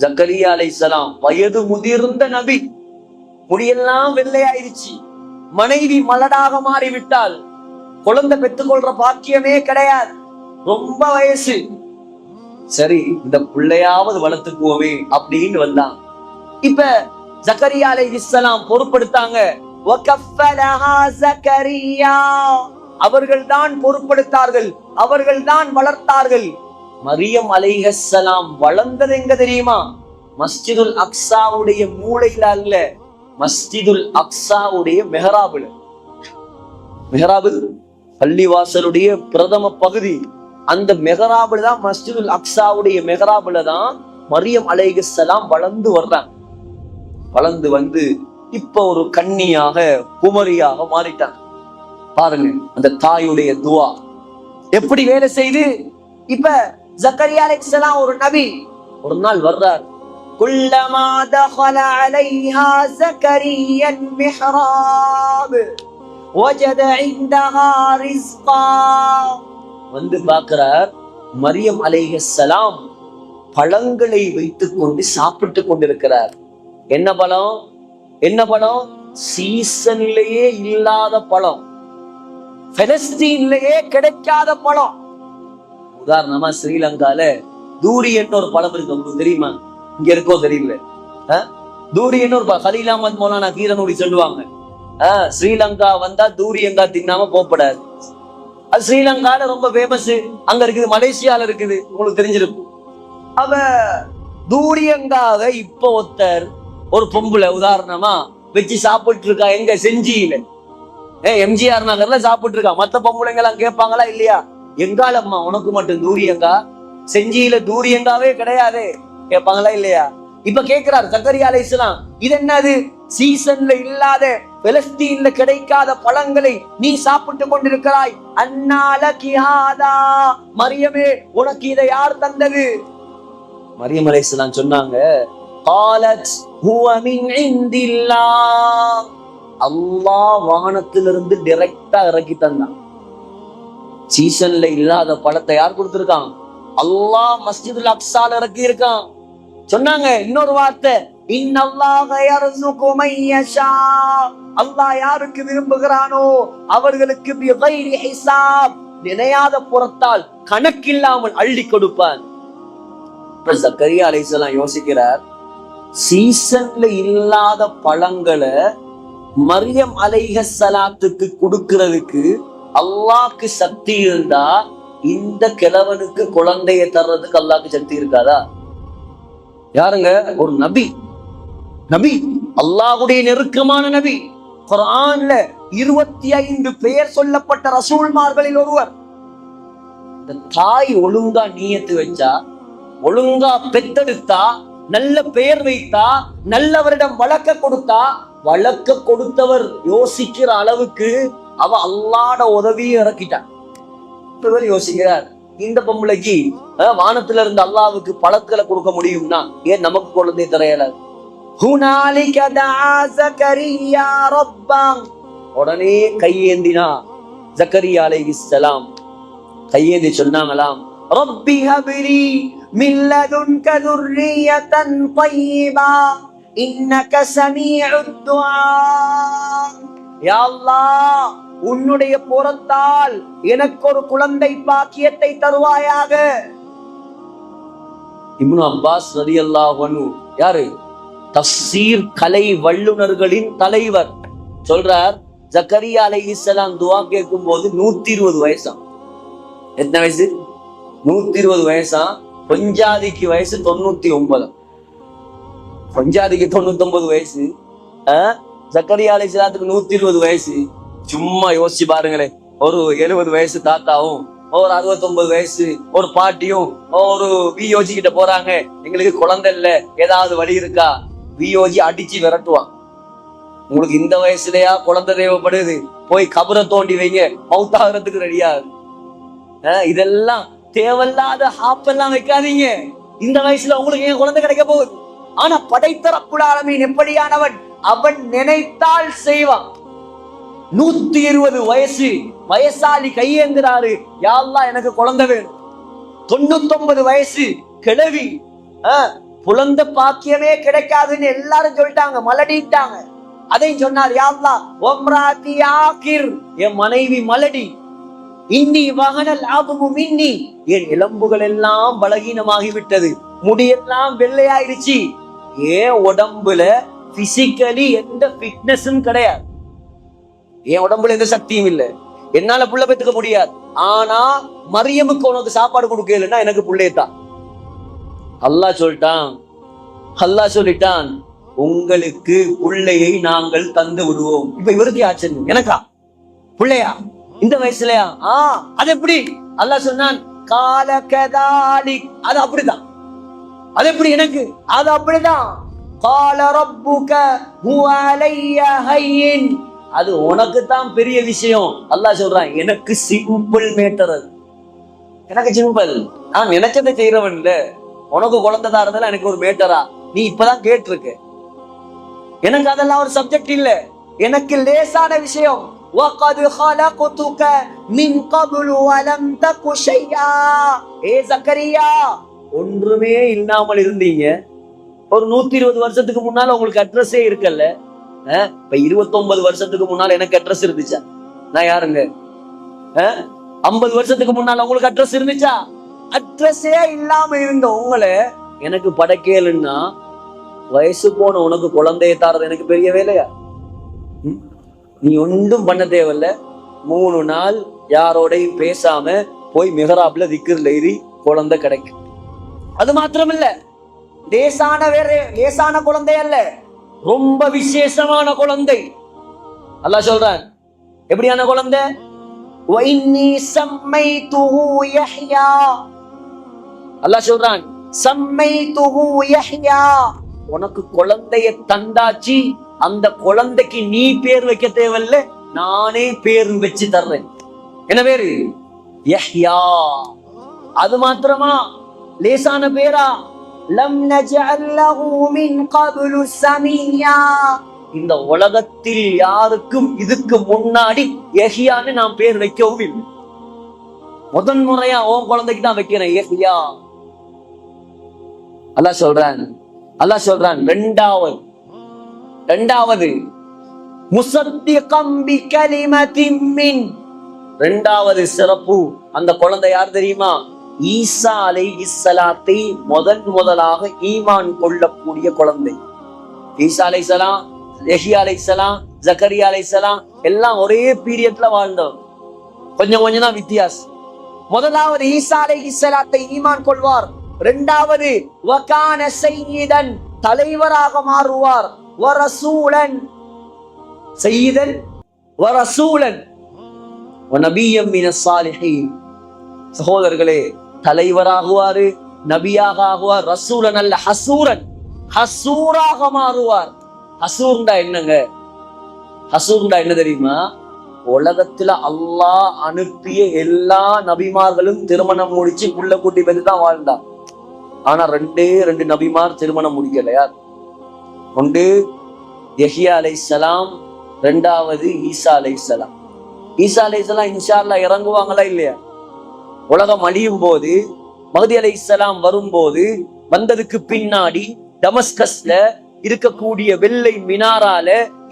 ஜக்கரியா அலைஹிஸ்ஸலாம் வயது முதிர்ந்த நபி. முடியெல்லாம் வெள்ளையாயிருச்சு, மனைவி மலடாக மாறிவிட்டால், குழந்தை பெற்றுக்கொள்ற பாக்கியமே கிடையாது, ரொம்ப வயசு. சரி, இந்த பிள்ளையாவது வளர்த்துக்குவோமே அப்படின்னு வந்தான். இப்ப ஜக்கரியா அலைஹிஸ்ஸலாம் பொறுப்படுத்தாங்க. அவர்கள் தான் பொறுப்படுத்தார்கள், அவர்கள் தான் வளர்த்தார்கள். மரியம் அலைஹிஸ்ஸலாம் வளர்ந்தது எங்க தெரியுமா? மஸ்ஜிதுல் அக்ஸாவுடைய மூளையில அல்ல, மஸ்ஜிதுல் அக்ஸாவுடைய மெஹராபுல. மெஹராபு பள்ளிவாசலுடைய பிரதம பகுதி. அந்த மெஹராபுல தான், மஸ்ஜிதுல் அக்ஸாவுடைய மெஹராபுல தான் மரியம் அலைஹிஸ்ஸலாம் வளர்ந்து வர்றாங்க. வளர்ந்து வந்து இப்ப ஒரு கன்னியாக, குமரியாக மாறிட்டாங்க. பாருங்க அந்த தாயுடைய துவா எப்படி வேலை செய்து. இப்ப ஜக்கரியா அலைஹிஸ்ஸலாம் ஒரு நபி. ஒரு நாள் வர்றார். குல்லமா தഖல அலைஹா ஜக்கரியா المحراب وجد عندها رزقا. வந்து பார்க்கிறார், மரியம் அலைஹிஸ்ஸலாம் பழங்களை வைத்துக் கொண்டு சாப்பிட்டு கொண்டிருக்கிறார். என்ன பழம்? என்ன பழம்? சீசன்லயே இல்லாத பழம், பலஸ்தீன்லயே கிடைக்காத பழம். உதாரணமா ஸ்ரீலங்கால தூரி என்ற ஒரு பழம் இருக்கு, உங்களுக்கு தெரியுமா? இங்க இருக்கோ தெரியல. தூரி என்ன ஒரு கலீல் அஹ்மத் மௌலானா கீரனூரி சொல்லுவாங்க, ஸ்ரீலங்கா வந்தா தூரி எங்கா தின்னாம போகப்படாது. அது ஸ்ரீலங்கால ரொம்ப ஃபேமஸ். அங்க இருக்குது, மலேசியால இருக்குது, உங்களுக்கு தெரிஞ்சிருக்கும். அவ தூரியங்காக இப்ப ஒருத்தர் ஒரு பொம்புல உதாரணமா வச்சு சாப்பிட்டு இருக்கா. எங்க? செஞ்சியில. எம்ஜிஆர் நகர்ல சாப்பிட்டு இருக்கான். மத்த பொம்பளைங்க எல்லாம் கேட்பாங்களா இல்லையா? எங்காலம்மா உனக்கு மட்டும் தூரியங்கா, செஞ்சியில தூரியங்காவே கிடையாது கேட்பாங்களா இல்லையா? இப்ப கேட்கிறார் ஜக்கரியா அலைஹிஸ்ஸலாம், இது என்னது? சீசன்ல இல்லாத, பெலஸ்தீன்ல கிடைக்காத பழங்களை நீ சாப்பிட்டு கொண்டிருக்கிறாய். அன்னால கிஹாதா, மரியமே உனக்கு இதை யார் தந்தது? மரியம் அலைஹிஸ்ஸலாம் சொன்னாங்க, காலத் ஹுவ மின் இந்தில்லாஹ், அல்லாஹ் வானத்திலிருந்து டைரக்டா இறக்கி தந்தான். சீசன்ல இல்லாத பழத்தை யார் கொடுத்திருக்கான்? அல்லாஹ் மஸ்ஜிதுல் அக்ஸால இறக்கி இருக்கான். சொன்னாங்க இன்னொரு வார்த்தை, இன்னல்லாஹ யர்ஸுகு மன் யஷா, அல்லாஹ் யாருக்கு விரும்புகிறானோ அவர்களுக்கு பிகைரி ஹிசாப், நினையாத புறத்தால் கணக்கில்லாமல் அள்ளி கொடுப்பான். ஜக்கரியா அலைஹிஸ்ஸலாம் யோசிக்கிறார், சீசன்ல இல்லாத பழங்களை மரியம் அலைஹிஸ்ஸலாத்துக்கு கொடுக்கிறதுக்கு அல்லாஹ்க்கு சக்தி இருந்தா இந்த கிழவனுக்கு குழந்தையை தர்றதுக்கு அல்லாஹ்க்கு சக்தி இருக்காதா? யாருங்க? ஒரு நபி, நபி அல்லாஹ்வுடைய நெருக்கமான நபி. குர்ஆன்ல 25 பெயர் சொல்லப்பட்ட ரசூல்மார்களில் ஒருவர். இந்த தாய் ஒழுங்கா நியத்து வச்சா, ஒழுங்கா பெத்தெடுத்தா, நல்ல பெயர் வைத்தா, நல்லவரிடம் வளர்க்க கொடுத்தா, வளர்க்க கொடுத்தவர் யோசிக்கிற அளவுக்கு அவ அல்லாஹ்வோட உதவியை இறக்கிட்டான். இவர் யோசிக்கிறார், இந்த பொம்பளைக்கு வானத்துல இருந்து அல்லாஹ்வுக்கு பழங்களை கொடுக்க முடியும்னா ஏன் நமக்கு குழந்தை தரையல? ஹுனாலிக தஆ ஜக்கரியா ரப்பஹ், உடனே கையேந்தினா ஜக்கரியா அலைஹிஸ்ஸலாம் கையேந்தி சொன்னாங்களாம், ரப்பி ஹப்லி மின் லதுன்க ذُرِّيَّةً طَيِّبَةً இன்னக ஸமீஉத் துஆ. யா அல்லாஹ், உன்னுடைய புறத்தால் எனக்கு ஒரு குழந்தை பாக்கியத்தை தருவாயாக. இப்னு அப்பாஸ் ரலியல்லாஹு அன்ஹு, யாரு? தஃசீர் கலை வல்லுனர்களின் தலைவர், சொல்றார், ஜக்கரியா அலைஹிஸ்ஸலாம் துஆ கேட்கும் போது 120 வயசாம். எத்தனை வயசு? 120 வயசாம். பஞ்சாதிக்கு வயசு 99. பஞ்சாதிக்கு 99 வயசு, ஜக்கரியா அலைஹிஸ்ஸலாத்துக்கு 120 வயசு. சும்மா யோசிச்சு பாருங்களேன், ஒரு 70 வயசு தாத்தாவும் ஒரு 69 வயசு ஒரு பாட்டியும் ஒரு வியோஜி கிட்ட போறாங்க, எங்களுக்கு குழந்தை இல்ல, ஏதாவது வழி இருக்கா? வியோஜி அடிச்சு விரட்டுவான். உங்களுக்கு இந்த வயசுலயா குழந்தை தேவைப்படுது? போய் கபரை தோண்டி வைங்க, மௌத்தாகிறதுக்கு ரெடியா. இதெல்லாம் தேவையில்லாத ஹாப்பெல்லாம் வைக்காதீங்க. இந்த வயசுல உங்களுக்கு ஏன் குழந்தை கிடைக்க போகுது? ஆனா படைத்த ரப்புல் ஆலமீன் எப்படியானவன், அவன் நினைத்தால் செய்வான். 120 வயசு வயசாளி கையேந்திராரு, யா அல்லாஹ் எனக்கு குழந்தை வேணும். 99 வயசு கிழவி, குழந்தை பாக்கியமே கிடைக்காதுன்னு எல்லாரும் சொல்லிட்டாங்க, மலடிட்டாங்க. அதையும் சொன்னார், யா அல்லாஹ் வம்ராத்தி ஆகிர், என் மனைவி மலடி. இன்னி வகனல் ஆபமு மின்னி, என் எலும்புகள் எல்லாம் பலகீனமாகி விட்டது, முடியெல்லாம் வெள்ளையாயிடுச்சு. ஏன் உடம்புல பிசிக்கலி எந்த ஃபிட்னஸும் கிடையாது, என் உடம்புல எந்த சக்தியும் இல்லை, என்னால புள்ள பெத்துக்க முடியாது. ஆனா மரியமுக்கு உனக்கு சாப்பாடு கொடுக்கலன்னா எனக்கு புள்ளையத்தான். அல்லாஹ் சொல்லிட்டான், அல்லாஹ் சொல்லிட்டான், உங்களுக்கு புள்ளையை நாங்கள் தந்து விடுவோம். இப்ப இவருக்கு ஆச்சரியம், எனக்கா புள்ளையா இந்த வயசுலயா? அது எப்படி? அல்லாஹ் சொன்னான், கால கதாலிக், அது அப்படிதான். அது எப்படி எனக்கு? அது அப்படிதான். கால ரப்புக ஹுவ அலைய ஹய்யின், அது உனக்கு தான் பெரிய விஷயம். அல்லாஹ் சொல்றான், எனக்கு சிம்பிள் மேட்டர், அது எனக்கு சிம்பிள், நான் நினைச்சதை செய்யறவன் இல்ல. உனக்கு குழந்தைதா இருந்தாலும் எனக்கு ஒரு மேட்டரா? நீ இப்பதான் கேட்டிருக்க. எனக்கு அதெல்லாம் ஒரு சப்ஜெக்ட் இல்ல, எனக்கு லேசான விஷயம். وَقَدْ خَلَقْتُكَ مِنْ قَبْلُ وَلَمْ تَكُ شَيْئًا. ஏ ஜக்கரியா, ஒன்றுமே இல்லாமல் இருந்தீங்க. ஒரு 120 வருஷத்துக்கு முன்னால உங்களுக்கு அட்ரஸே இருக்கல்ல. இப்ப 29 வருஷத்துக்கு முன்னால எனக்கு அட்ரஸ் இருந்துச்சா? நான் யாருங்க? 50 வருஷத்துக்கு முன்னால உங்களுக்கு அட்ரஸ் இருந்துச்சா? அட்ரஸே இல்லாம இருந்த உங்களை எனக்கு படைக்கலன்னா, வயசு போன உனக்கு குழந்தைய தாரது எனக்கு பெரிய வேலையா? நீ ஒன்றும் பண்ண தேவையில்ல. 3 நாள் யாரோடையும் பேசாம போய் மிஹராப்ல திக்ர்ல ஏறி குழந்தை கிடைக்கும். அது மாத்திரமில்ல, லேசான குழந்தை அல்ல, ரொம்ப விசேஷமான குழந்தை. அல்லாஹ் சொல்றான், எப்படியான குழந்தை? وَإِنِّي سَمَّيْتُهُ يَحْيَى. அல்லாஹ் சொல்றான், சம்மைதுஹு யஹ்யா, உனக்கு குழந்தைய தந்தாச்சு, அந்த குழந்தைக்கு நீ பேர் வைக்க தேவையில்ல, நானே பேர் வச்சு தர்றேன். என்ன பேரு? யஹ்யா. அது மாத்திரமா? லேசான பேரா? லம் நஜஅல் லஹு மின் கப்லு சமியா. இந்த உலகத்தில் யாருக்கும் இதுக்கு முன்னாடி யஹ்யான்னு நான் பேர் வைக்கவும் இல்லை. முதன் முறையா உன் குழந்தைக்கு தான் வைக்கிறேன் யஹ்யா. அல்லாஹ் சொல்றான் இரண்டாவது முஸத்திகம் பிகலிமத்தின் மின். இரண்டாவது சிறப்பு, அந்த குழந்தை யார் தெரியுமா? ஈசா அலைஹிஸ்ஸலாத்தை முதலாக ஈமான் கொள்ளக்கூடிய குழந்தை. ஈசா அலைஹிஸ்ஸலாம், யஹ்யா அலைஹிஸ்ஸலாம், ஜக்கரியா அலைஹிஸ்ஸலாம் எல்லாம் ஒரே பீரியட்ல வாழ்ந்தவர். கொஞ்சம் தான் வித்தியாசம். முதலாவது ஈசா அலைஹிஸ்ஸலாத்தை ஈமான் கொள்வார். இரண்டாவது வகான சய்யிதன், தலைவராக மாறுவார். வரசூலன், சய்யிதன் வரசூலன் வநபிய்யம் மினஸ் சாலிஹீன். சகோதரர்களே, தலைவராகுவாரு, நபியாக ஆகுவார். ரசூலன் அல்ல, ஹசூரன், ஹசூராக மாறுவார். ஹசூர்ண்டா என்னங்க? ஹசூர்ண்டா என்ன தெரியுமா? உலகத்துல அல்லாஹ் அனுப்பிய எல்லா நபிமார்களும் திருமணம் முடிச்சு புள்ள கூட்டி பெற்று தான் வாழ்ந்தார். ஆனா ரெண்டு நபிமார் திருமணம் முடிக்கல. யார்? ஒன்று யஹ்யா அலைஹிஸ்ஸலாம், இரண்டாவது ஈசா அலைஹிஸ்ஸலாம். ஈசா அலைஹிஸ்ஸலாம் இன்ஷா அல்லாஹ் இறங்குவாங்களா இல்லையா? உலகம் அழியும் போது, மஹ்தி அலைஹிஸ்ஸலாம் வரும்போது, வந்ததுக்கு பின்னாடி டமஸ்கஸ்ல இருக்கக்கூடிய வெள்ளை மினாரால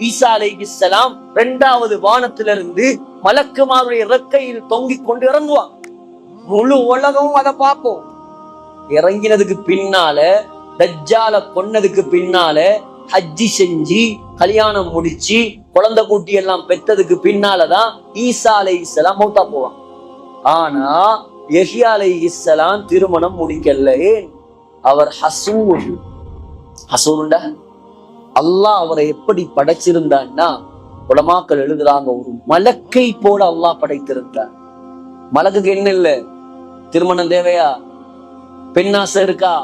ஈசா அலைஹிஸ்ஸலாம் இரண்டாவது வானத்திலிருந்து மலக்குமாருடைய இறக்கையில் தொங்கிக் கொண்டு இறங்குவாங்க. முழு உலகமும் அதை பார்ப்போம். இறங்கினதுக்கு பின்னால, தஜ்ஜால கொன்னதுக்கு பின்னால, ஹஜ்ஜி செஞ்சு கல்யாணம் முடிச்சு குழந்தை கூட்டி எல்லாம் பெற்றதுக்கு பின்னாலதான் ஈசா அலைஹிஸ்ஸலாம் மௌத்தா போவாங்க. ஆனா யஹ்யா அலைஹிஸ்ஸலாம் திருமணம் முடிக்கல. அவர் ஹசூர். ஹசூருண்டா அல்லாஹ் அவரை எப்படி படைச்சிருந்தான்னா, உலமாக்கள் எழுதுறாங்க, ஒரு மலக்கை போல அல்லாஹ் படைத்திருந்தார். மலக்குக்கு என்ன இல்ல? திருமணம் தேவையா? பெண்ணாசை இருக்கா?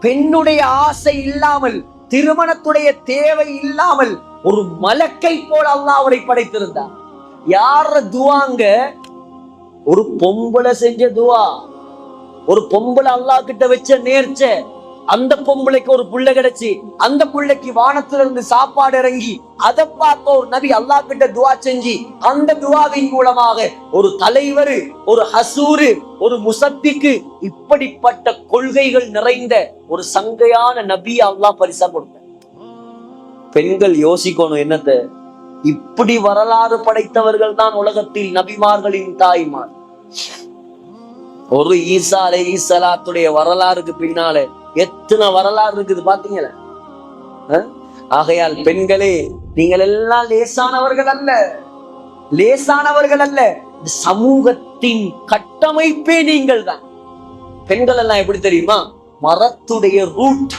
பெண்ணுடைய ஆசை இல்லாமல், திருமணத்துடைய தேவை இல்லாமல் ஒரு மலக்கை போல அல்லாஹ் அவரை படைத்திருந்தார். யார துவாங்க? ஒரு பொம்பளை செஞ்ச துவா. ஒரு பொம்பளை அல்லாஹ் கிட்ட வச்ச நேர்ச்ச. அந்த பொம்பளைக்கு ஒரு புள்ள கிடைச்சி, அந்த புள்ளைக்கு வானத்திலிருந்து சாப்பாடு இறங்கி, அதை பார்த்த ஒரு நபி அல்லாஹ் கிட்ட துவா செஞ்சு, அந்த துவாவின் மூலமாக ஒரு தலைவர், ஒரு ஹசூரு, ஒரு முசத்திக்கு, இப்படிப்பட்ட கொள்கைகள் நிறைந்த ஒரு சங்கையான நபி அல்லாஹ் பரிசா கொடுத்த. பெண்கள் யோசிக்கணும், என்னத்த இப்படி வரலாறு படைத்தவர்கள் தான் உலகத்தில் நபிமார்களின் தாய்மார். ஒரு ஈசா அலைஹிஸ்ஸலாத்துடைய வரலாறுக்கு பின்னால எத்தனை வரலாறு இருக்குது பாத்தீங்களா? ஆகையால் பெண்களே, நீங்கள் எல்லாம் லேசானவர்கள் அல்ல. சமூகத்தின் கட்டமைப்பே நீங்கள் தான். பெண்கள் எல்லாம் எப்படி தெரியுமா? மரத்துடைய ரூட்,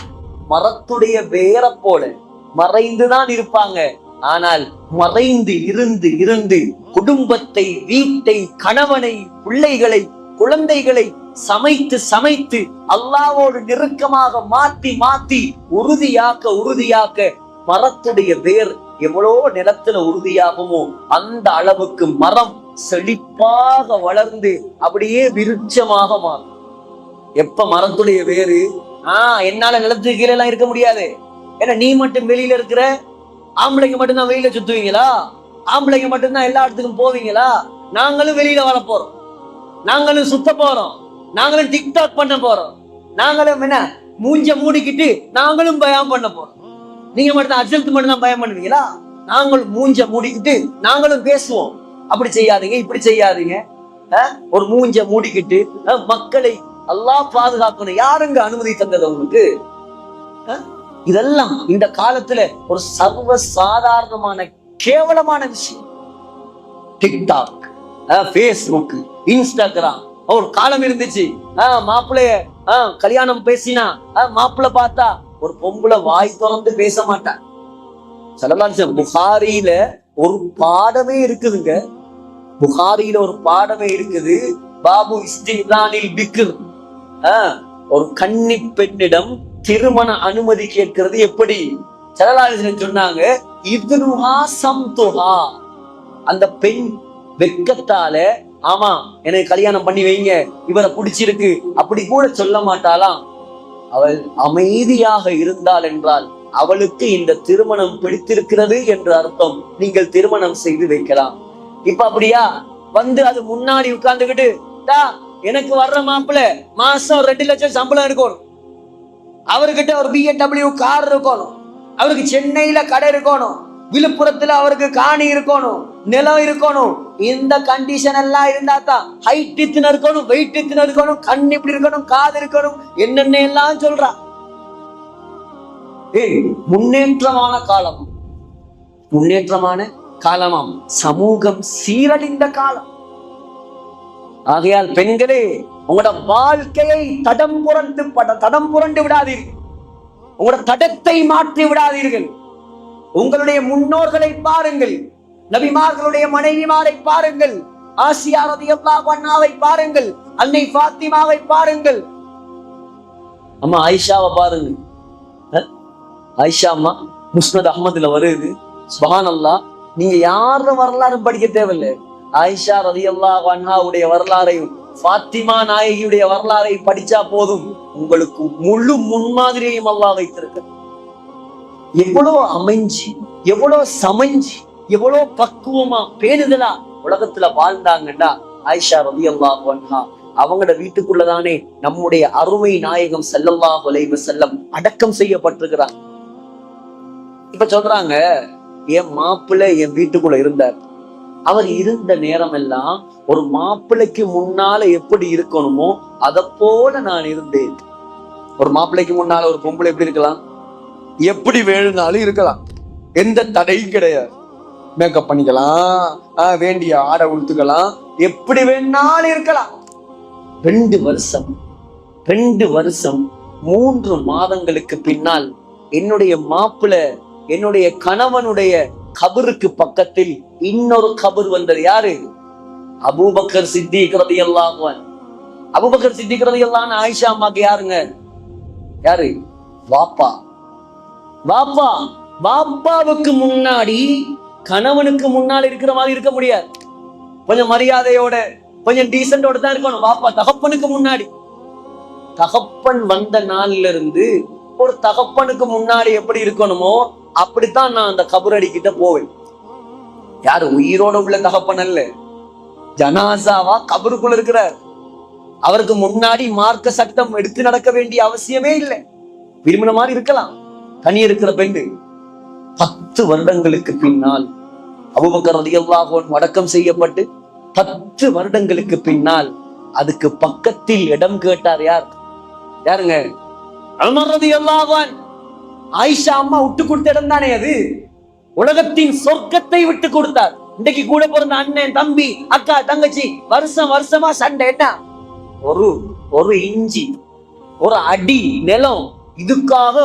மரத்துடைய வேரை போல மறைந்துதான் இருப்பாங்க. ஆனால் மறைந்து இருந்து குடும்பத்தை, வீட்டை, கணவனை, பிள்ளைகளை, குழந்தைகளை சமைத்து அல்லாஹ்வோடு நெருக்கமாக மாத்தி உறுதியாக்க மரத்துடைய வேர் எவ்வளோ நிலத்துல உறுதியாகுமோ அந்த அளவுக்கு மரம் செழிப்பாக வளர்ந்து அப்படியே விருட்சமாக மாறும். எப்ப மரத்துடைய வேறு என்னால நிலத்துக்கு கீழே எல்லாம் இருக்க முடியாது. ஏன்னா நீ மட்டும் வெளியில இருக்கிற, ஆம்பளைங்க மட்டும்தான் வெளியில சுத்துவீங்களா? ஆம்பளைங்க மட்டும்தான் எல்லா இடத்துக்கும் போவீங்களா? நாங்களும் வெளியில வர போறோம், நாங்களும் சுத்த போறோம், நாங்களும் டிக்டாக் பண்ண போறோம், நாங்களும் என்ன மூஞ்ச மூடிக்கிட்டு நாங்களும் பயம் பண்ண போறோம். நீங்க மட்டும் அஜல்த்து மட்டும் தான் பயம் பண்ணுவீங்களா? நாங்களும் மூஞ்ச மூடிக்கிட்டு நாங்களும் பேசுவோம். அப்படி செய்யாதீங்க, இப்படி செய்யாதீங்க. ஒரு மூஞ்ச மூடிக்கிட்டு மக்களை அல்லாஹ் பாதுகாக்கணும். யாருங்க அனுமதி தந்தது உங்களுக்கு? இதெல்லாம் இந்த காலத்துல ஒரு சர்வ சாதாரணமான கேவலமான விஷயம். TikTok, Facebook, Instagram. ஒரு காலம் இருந்துச்சு, மாப்பிள்ளைய கல்யாணம் பேசினா மாப்பிள்ளை பார்த்தா ஒரு பொம்பளை வாய் திறந்து பேச மாட்டான். புகாரியில ஒரு பாடமே இருக்குதுங்க. புகாரியில ஒரு பாடமே இருக்குது, பாபு இஸ்திதானில் பிக்ர். ஒரு கன்னி பெண்ணிடம் திருமண அனுமதி கேட்கிறது எப்படி? ஸல்லல்லாஹு சொன்னாங்க, இத்னுஹா சம்துஹா. அந்த பெண் வெட்கத்தால, ஆமா எனக்கு கல்யாணம் பண்ணி வைங்க, இவரை பிடிச்சிருக்கு அப்படி கூட சொல்ல மாட்டாளாம். அவள் அமைதியாக இருந்தாள் என்றால் அவளுக்கு இந்த திருமணம் பிடித்திருக்கிறது என்று அர்த்தம். நீங்கள் திருமணம் செய்து வைக்கலாம். இப்ப அப்படியா வந்து அது முன்னாடி உட்கார்ந்துகிட்டு, எனக்கு வர்ற மாப்பிள்ள மாசம் 2 லட்சம் சம்பளம் இருக்கணும், அவர்கிட்ட ஒரு BMW கார் இருக்கணும், அவருக்கு சென்னையில கடை இருக்கணும், விழுப்புரத்துல அவருக்கு காணி இருக்கணும், நிலம் இருக்கணும், இந்த கண்டிஷன் எல்லாம் இருந்தா தான் ஹைட் இத்தனை இருக்கணும், வெயிட் இத்தனை இருக்கணும், கண் இப்படி இருக்கணும், காது இருக்கணும், என்னென்ன எல்லாம் சொல்றா. முன்னேற்றமான காலம், முன்னேற்றமான காலமாம், சமூகம் சீரழிந்த காலம். ஆகையால் பெண்களே, உங்களோட வாழ்க்கையை தடம் புரண்டு விடாதீர்கள், உங்களோட தடத்தை மாற்றி விடாதீர்கள். உங்களுடைய முன்னோர்களை பாருங்கள், நபிமார்களுடைய மனைவிமாரை பாருங்கள், ஆசியா ரலியல்லாஹு அன்ஹாவை பாருங்கள், அன்னை ஃபாத்திமாவை பாருங்கள், அம்மா ஆயிஷாவை பாருங்க. ஆயிஷா அம்மா முஸ்னத் அஹ்மதுல வருது. சுப்ஹானல்லாஹ், நீங்க யார வரலாறு படிக்க தேவையில்லை, ஆயிஷா ரலியல்லாஹு அன்ஹாவுடைய வரலாறையும் ஃபாத்திமா நாயகியுடைய வரலாறை படிச்சா போதும், உங்களுக்கு முழு முன்மாதிரியையும் அல்லாஹ் வைத்திருக்க. எவ்வளவு அமைஞ்சி, எவ்வளவு சமைஞ்சி, எவ்வளவு பக்குவமா பேணுதலா உலகத்துல வாழ்ந்தாங்கண்டா ஆயிஷா ரலியல்லாஹு அன்ஹா. அவங்களோட வீட்டுக்குள்ளதானே நம்முடைய அருமை நாயகம் ஸல்லல்லாஹு அலைஹி வஸல்லம் அடக்கம் செய்யப்பட்டிருக்கிறாங்க. இப்ப சொல்றாங்க, என் மாப்பிள்ளை என் வீட்டுக்குள்ள இருந்தார், அவர் இருந்த நேரம் எல்லாம் ஒரு மாப்பிள்ளைக்கு முன்னால எப்படி இருக்கணுமோ அத போல நான் இருந்தேன். ஒரு மாப்பிள்ளைக்கு முன்னால ஒரு பொம்பளை எப்படி இருக்கலாம்? எப்படி வேணும்னாலும் இருக்கலாம், எந்த தடையும் கிடையாது. மேக்கப் பண்ணிக்கலாம், வேண்டிய ஆடை உடுத்துக்கலாம், எப்படி வேணாலும் இருக்கலாம். 2 வருஷம் 3 மாதங்களுக்கு பின்னால் என்னுடைய மாப்பிள்ளை, என்னுடைய கணவனுடைய கபருக்கு பக்கத்தில் இன்னொரு கபர் வந்தது. யாரு? அபூபக்கர் சித்திக் ரலியல்லாஹு அன்ஹு. அபூபக்கர் சித்திக் ரலியல்லாஹு அன்ஹு ஆயிஷா அம்மாக்கு யாருங்க? யாரு? வாப்பா. வாப்பாவுக்கு முன்னாடி கணவனுக்கு முன்னால் இருக்கிற மாதிரி இருக்க முடியாது. கொஞ்சம் மரியாதையோட, கொஞ்சம் டீசென்டோட தான் இருக்கணும். வாப்பா தகப்பனுக்கு முன்னாடி. தகப்பன் வந்த நாள்ல இருந்து ஒரு தகப்பனுக்கு முன்னாடி எப்படி இருக்கணுமோ அப்படித்தான் நான் அந்த கபரடி கிட்ட போவேன். யாரு? உயிரோட உள்ள தகப்பன் அல்ல, ஜனாசாவா கபருக்குள்ள இருக்கிறார். அவருக்கு முன்னாடி மார்க்க சட்டம் எடுத்து நடக்க வேண்டிய அவசியமே இல்லை, விரும்பின மாதிரி இருக்கலாம். தனி இருக்கிற பெண்ணு 10 வருடங்களுக்கு பின்னால் அபூபக்கர் ரலியல்லாஹு அன்ஹு அடக்கம் செய்யப்பட்டு 10 வருடங்களுக்கு பின்னால் அதுக்கு பக்கத்தில் இடம் கேட்டார். யாருங்க? உமர் ரலியல்லாஹு அன்ஹு. ஆயிஷா அம்மா விட்டு கொடுத்த இடம் தானே அது. உலகத்தின் சொர்க்கத்தை விட்டு கொடுத்தார். இன்னைக்கு கூட பிறந்த அண்ணன், தம்பி, அக்கா, தங்கச்சி வருஷமா சண்டை. என்ன? ஒரு இஞ்சி, ஒரு அடி நிலம், இதுக்காக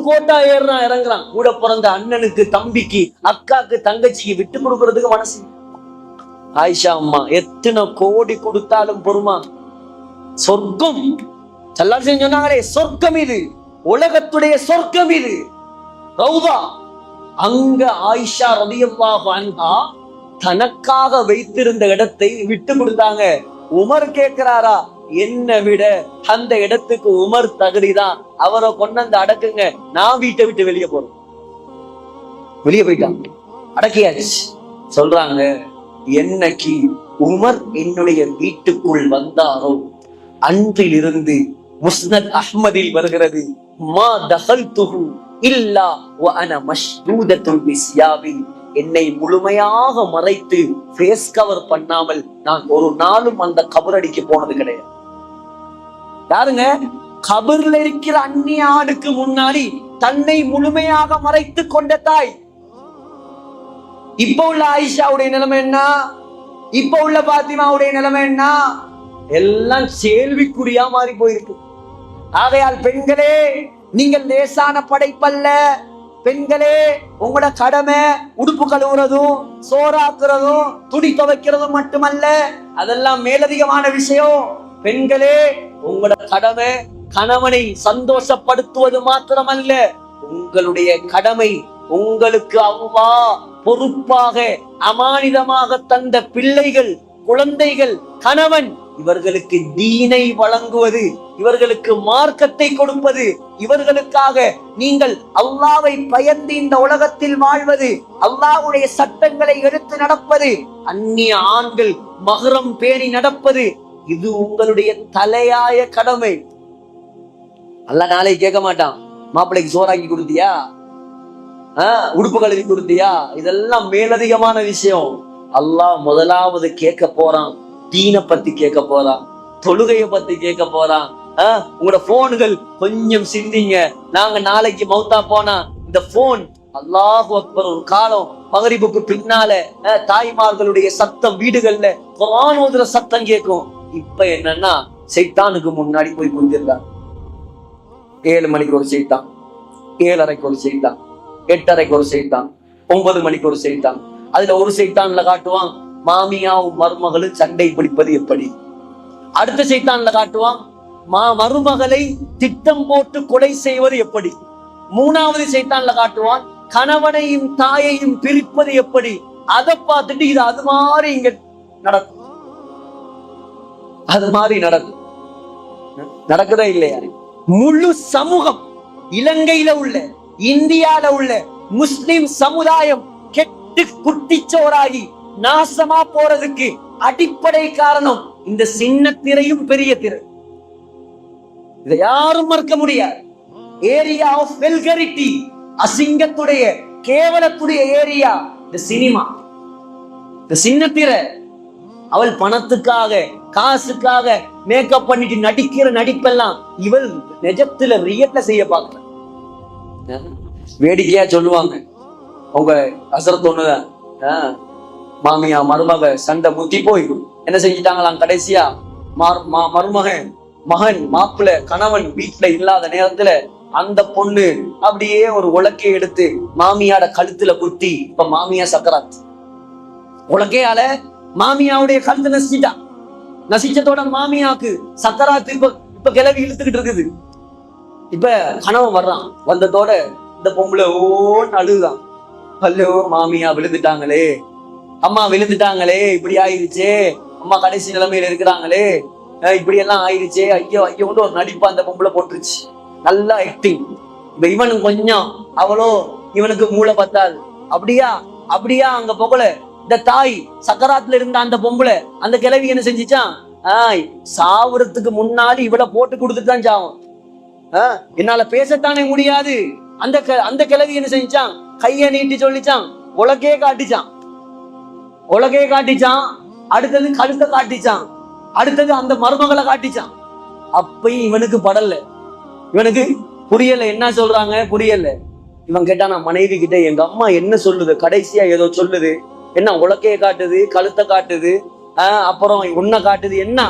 கோட்டா ஏறான் இறங்குறான். கூட பிறந்த அண்ணனுக்கு, தம்பிக்கு, அக்காக்கு, தங்கச்சிக்கு விட்டு கொடுக்கறதுக்கு மனசு. ஆயிஷா அம்மா எத்தனை கோடி கொடுத்தாலும் பொறுமா. சொர்க்கம் சொன்னாங்களே, சொர்க்கம் இது, உலகத்துடைய சொர்க்கம் இது, ரௌதா. அங்க ஆயிஷா ரலியல்லாஹு அன்ஹா தனக்காக வைத்திருந்த இடத்தை விட்டு கொடுத்தாங்க. உமர் கேட்கிறாரா, என்ன விட அந்த இடத்துக்கு உமர் தகுதிதான், அவரை கொண்டு அடக்குங்க, நான் வீட்டை விட்டு வெளியே போறேன். வெளியே போயிட்டான், அடக்கியாச்சு. சொல்றாங்க, என்னைக்கு உமர் என்னுடைய வீட்டுக்குள் வந்தாரோ அன்றிலிருந்து முஸ்னத் அஹ்மதில் வருகிறது, மா தகல்துஹு இல்லா வ அன மஷ்ரூதத்துன் பிஸ்யாபி. என்னை முழுமையாக மறைத்து ஃபேஸ் கவர் பண்ணாமல் நான் ஒரு நாளும் அந்த கபரடிக்கு போனது கிடையாது. யாருங்க? கபர்ல இருக்கிற அந்நிய ஆடுக்கு முன்னாடி தன்னை முழுமையாக மறைத்து கொண்ட தாய். இப்ப உள்ள ஆயிஷாவுடைய நிலைமை என்ன? இப்ப உள்ள பாத்திமாவுடைய நிலைமை என்ன? எல்லாம் கேள்விக்குறியா மாறி போயிருக்கு. ஆகையால் பெண்களே, நீங்கள் லேசான படைப்பல்ல. பெண்களே உங்களோட கடமை உடுப்பு கழுவுறதும் சோறாக்குறதும் துணி துவைக்கிறதும் மட்டுமல்ல, அதெல்லாம் மேலதிகமான விஷயம். பெண்களே உங்களோட கடமை கணவனை சந்தோஷப்படுத்துவது மாத்திரமல்ல, உங்களுடைய கடமை உங்களுக்கு அல்லாஹ் பொறுப்பாக அமானிதமாக தந்த பிள்ளைகள், குழந்தைகள், கணவன், இவர்களுக்கு தீனை வழங்குவது, இவர்களுக்கு மார்க்கத்தை கொடுப்பது, இவர்களுக்காக நீங்கள் அல்லாஹ்வை பயந்து இந்த உலகத்தில் வாழ்வது, அல்லாஹ்வுடைய சட்டங்களை எடுத்து நடப்பது, அந்நிய ஆண்கள் மஹ்ரம் பேணி நடப்பது, இது உங்களுடைய தலையாய கடமை. அல்லாஹ் நாளைக்கு கேட்க மாட்டான், மாப்பிள்ளைக்கு சோறாக்கி கொடுத்தியா, உடுப்பு கழுவி கொடுத்தியா? இதெல்லாம் மேலதிகமான விஷயம். அல்லாஹ் முதலாவது கேட்க போறான், தீனை பத்தி கேட்க போறான், தொழுகைய பத்தி கேட்க போறான். உங்களோட போன்கள் கொஞ்சம் சிந்திங்க. நாங்க நாளைக்கு மௌத்தா போனா இந்த போன், அல்லாஹு அக்பர், ஒரு காலம் மகரிபுக்கு பின்னால தாய்மார்களுடைய சத்தம் வீடுகள்ல குர்ஆன் ஓதுற சத்தம் கேட்கும். இப்ப என்னன்னா சைத்தானுக்கு முன்னாடி போய் குந்திருக்காங்க. 7 மணிக்கு ஒரு சைத்தான், 7:30 ஒரு சைத்தான், 8:30 ஒரு சைத்தான், 9 மணிக்கு ஒரு சைத்தான். அதுல ஒரு சைத்தான்ல காட்டுவான் மாமியாவும் மருமகளும் சண்டை பிடிப்பது எப்படி. அடுத்த சைத்தான்ல காட்டுவான் மருமகளை திட்டம் போட்டு கொலை செய்வது எப்படி. 3வது சைத்தான்ல காட்டுவான் கணவனையும் தாயையும் பிரிப்பது எப்படி. அதை பார்த்துட்டு இது அது மாதிரி இங்க நடக்கும், அது மாதிரி நடக்கும். நடக்குதா இல்லையா? முழு சமூகம், இலங்கையில உள்ள, இந்தியால உள்ள முஸ்லிம் சமுதாயம் கெட்டு குட்டிச்சோராகி நாசமா போறதுக்கு அடிப்படை காரணம் இந்த சின்ன திரையும் பெரிய திரை. இதை யாரும் மறுக்க முடியாது. ஏரியா ஆஃப் வெல்கரிட்டி, அசிங்கத்துடைய கேவலத்துடைய ஏரியா இந்த சினிமா, இந்த சின்ன திரை. அவள் பணத்துக்காக காசுக்காக மேக்கப் பண்ணிட்டு நடிக்கிற நடிப்பெல்லாம் இவள் நிஜத்துல ரியல்ல செய்ய பார்க்கல. வேடிக்கையா சொல்லுவாங்க, அவங்க அசரத் ஒண்ணுதான், மாமியா மருமக சண்டை முத்தி போய் என்ன செஞ்சிட்டாங்களாம், கடைசியா மருமகன் மகன் மாப்பிள்ள கணவன் வீட்டுல இல்லாத நேரத்துல அந்த பொண்ணு அப்படியே ஒரு உலக்கையை எடுத்து மாமியாட கழுத்துல குத்தி, இப்ப மாமியா சக்கராத், உலக்கையால மாமியாவுடைய கழுத்து நசிச்சிட்டான். நசிச்சதோட மாமியாக்கு சக்கராத்து இப்ப கிளவி இழுத்துக்கிட்டு இருக்குது. இப்ப கணவன் வர்றான், வந்ததோட இந்த பொம்பளை ஓன்னு அழுகுதான், ஹலோ மாமியா விழுந்துட்டாங்களே, அம்மா விழுந்துட்டாங்களே, இப்படி ஆயிடுச்சே, அம்மா கடைசி நிலைமையில இருக்கிறாங்களே, இப்படி எல்லாம் ஆயிடுச்சே, ஐயோ ஐயோன்னு ஒரு நடிப்பா அந்த பொம்பளை போட்டுருச்சு. நல்லா ஆக்டிங். இப்ப இவனுக்கு கொஞ்சம் அவளோ இவனுக்கு மூளை பத்தாது. அப்படியா அப்படியா அங்க போகல. இந்த தாய் சக்கராத்துல இருந்த அந்த பொம்பளை அந்த கிழவி என்ன செஞ்சிச்சான், சாவுறதுக்கு முன்னாடி இவளை போட்டு கொடுத்துட்டு தான் சாவும். என்னால பேசத்தானே முடியாது. அந்த கிழவி என்ன செஞ்சான், கைய நீட்டி சொல்லிச்சான், உலகே காட்டிச்சான், உலகே காட்டிச்சான். அடுத்தது கழுத்தை காட்டிச்சான், அடுத்தது அந்த மருமகளை காட்டிச்சான். அப்பயும் இவனுக்கு படல, இவனுக்கு புரியல, என்ன சொல்றாங்க புரியல. இவன் கேட்டானா மனைவி கிட்ட, எங்க அம்மா என்ன சொல்லுது, கடைசியா ஏதோ சொல்லுது, என்ன உலக்கைய காட்டுது, கழுத்தை காட்டுது, அப்புறம் உன்னை காட்டுது, என்ன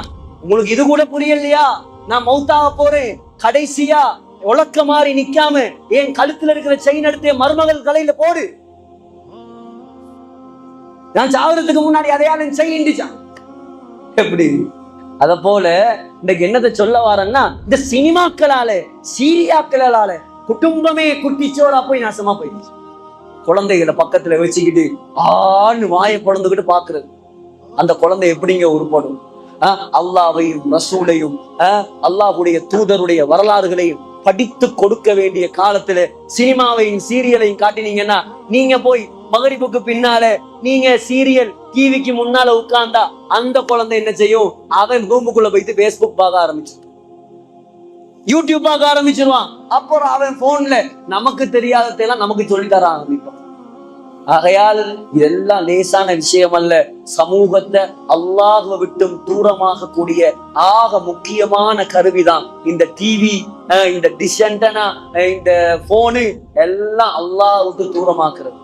உங்களுக்கு இது கூட புரியலையா? நான் மௌத்தாக போறேன், கடைசியா உலக்க மாதிரி நிக்காம என் கழுத்துல இருக்கிற செயின் எடுத்து மருமகள் கலையில போடு, நான் சாவறதுக்கு முன்னாடி அதையாலும் செயின்டிச்சான். எப்படி? அத போல இன்னைக்கு என்னத்தை சொல்ல வரேன்னா, இந்த சினிமாக்களால சீரியாக்களால குடும்பமே குட்டிச்சோரா போய் நாசமா போயிடுச்சு. குழந்தைகளை பக்கத்துல வச்சுக்கிட்டு ஆன்னு வாயை பொழந்துகிட்டு பாக்குறது, அந்த குழந்தை எப்படிங்க உருப்படும்? அல்லாஹ்வையும் ரசூலையும் அல்லாஹ்வுடைய தூதருடைய வரலாறுகளையும் படித்து கொடுக்க வேண்டிய காலத்துல சினிமாவையும் சீரியலையும் காட்டினீங்கன்னா, நீங்க போய் மகரிபுக்கு பின்னால நீங்க சீரியல் டிவிக்கு முன்னால உட்கார்ந்தா அந்த குழந்தை என்ன செய்யும், அவன் ரூமுக்குள்ள போயிட்டு பேஸ்புக் பார்க்க ஆரம்பிச்சு, யூடியூப் பார்க்க ஆரம்பிச்சிருவான். அப்புறம் அவன் போன்ல நமக்கு தெரியாததெல்லாம் நமக்கு சொல்லி தர ஆரம்பிப்பான். ஆகையால் இதெல்லாம் லேசான விஷயம் அல்ல. சமூகத்தை அல்லாஹ்வை விட்டும் தூரமாக கூடிய ஆக முக்கியமான கருவிதான் இந்த டிவி, இந்த டிஷ் ஆண்டனா, இந்த போனு எல்லாம் அல்லாஹ்வுக்கு தூரமாக்குறது.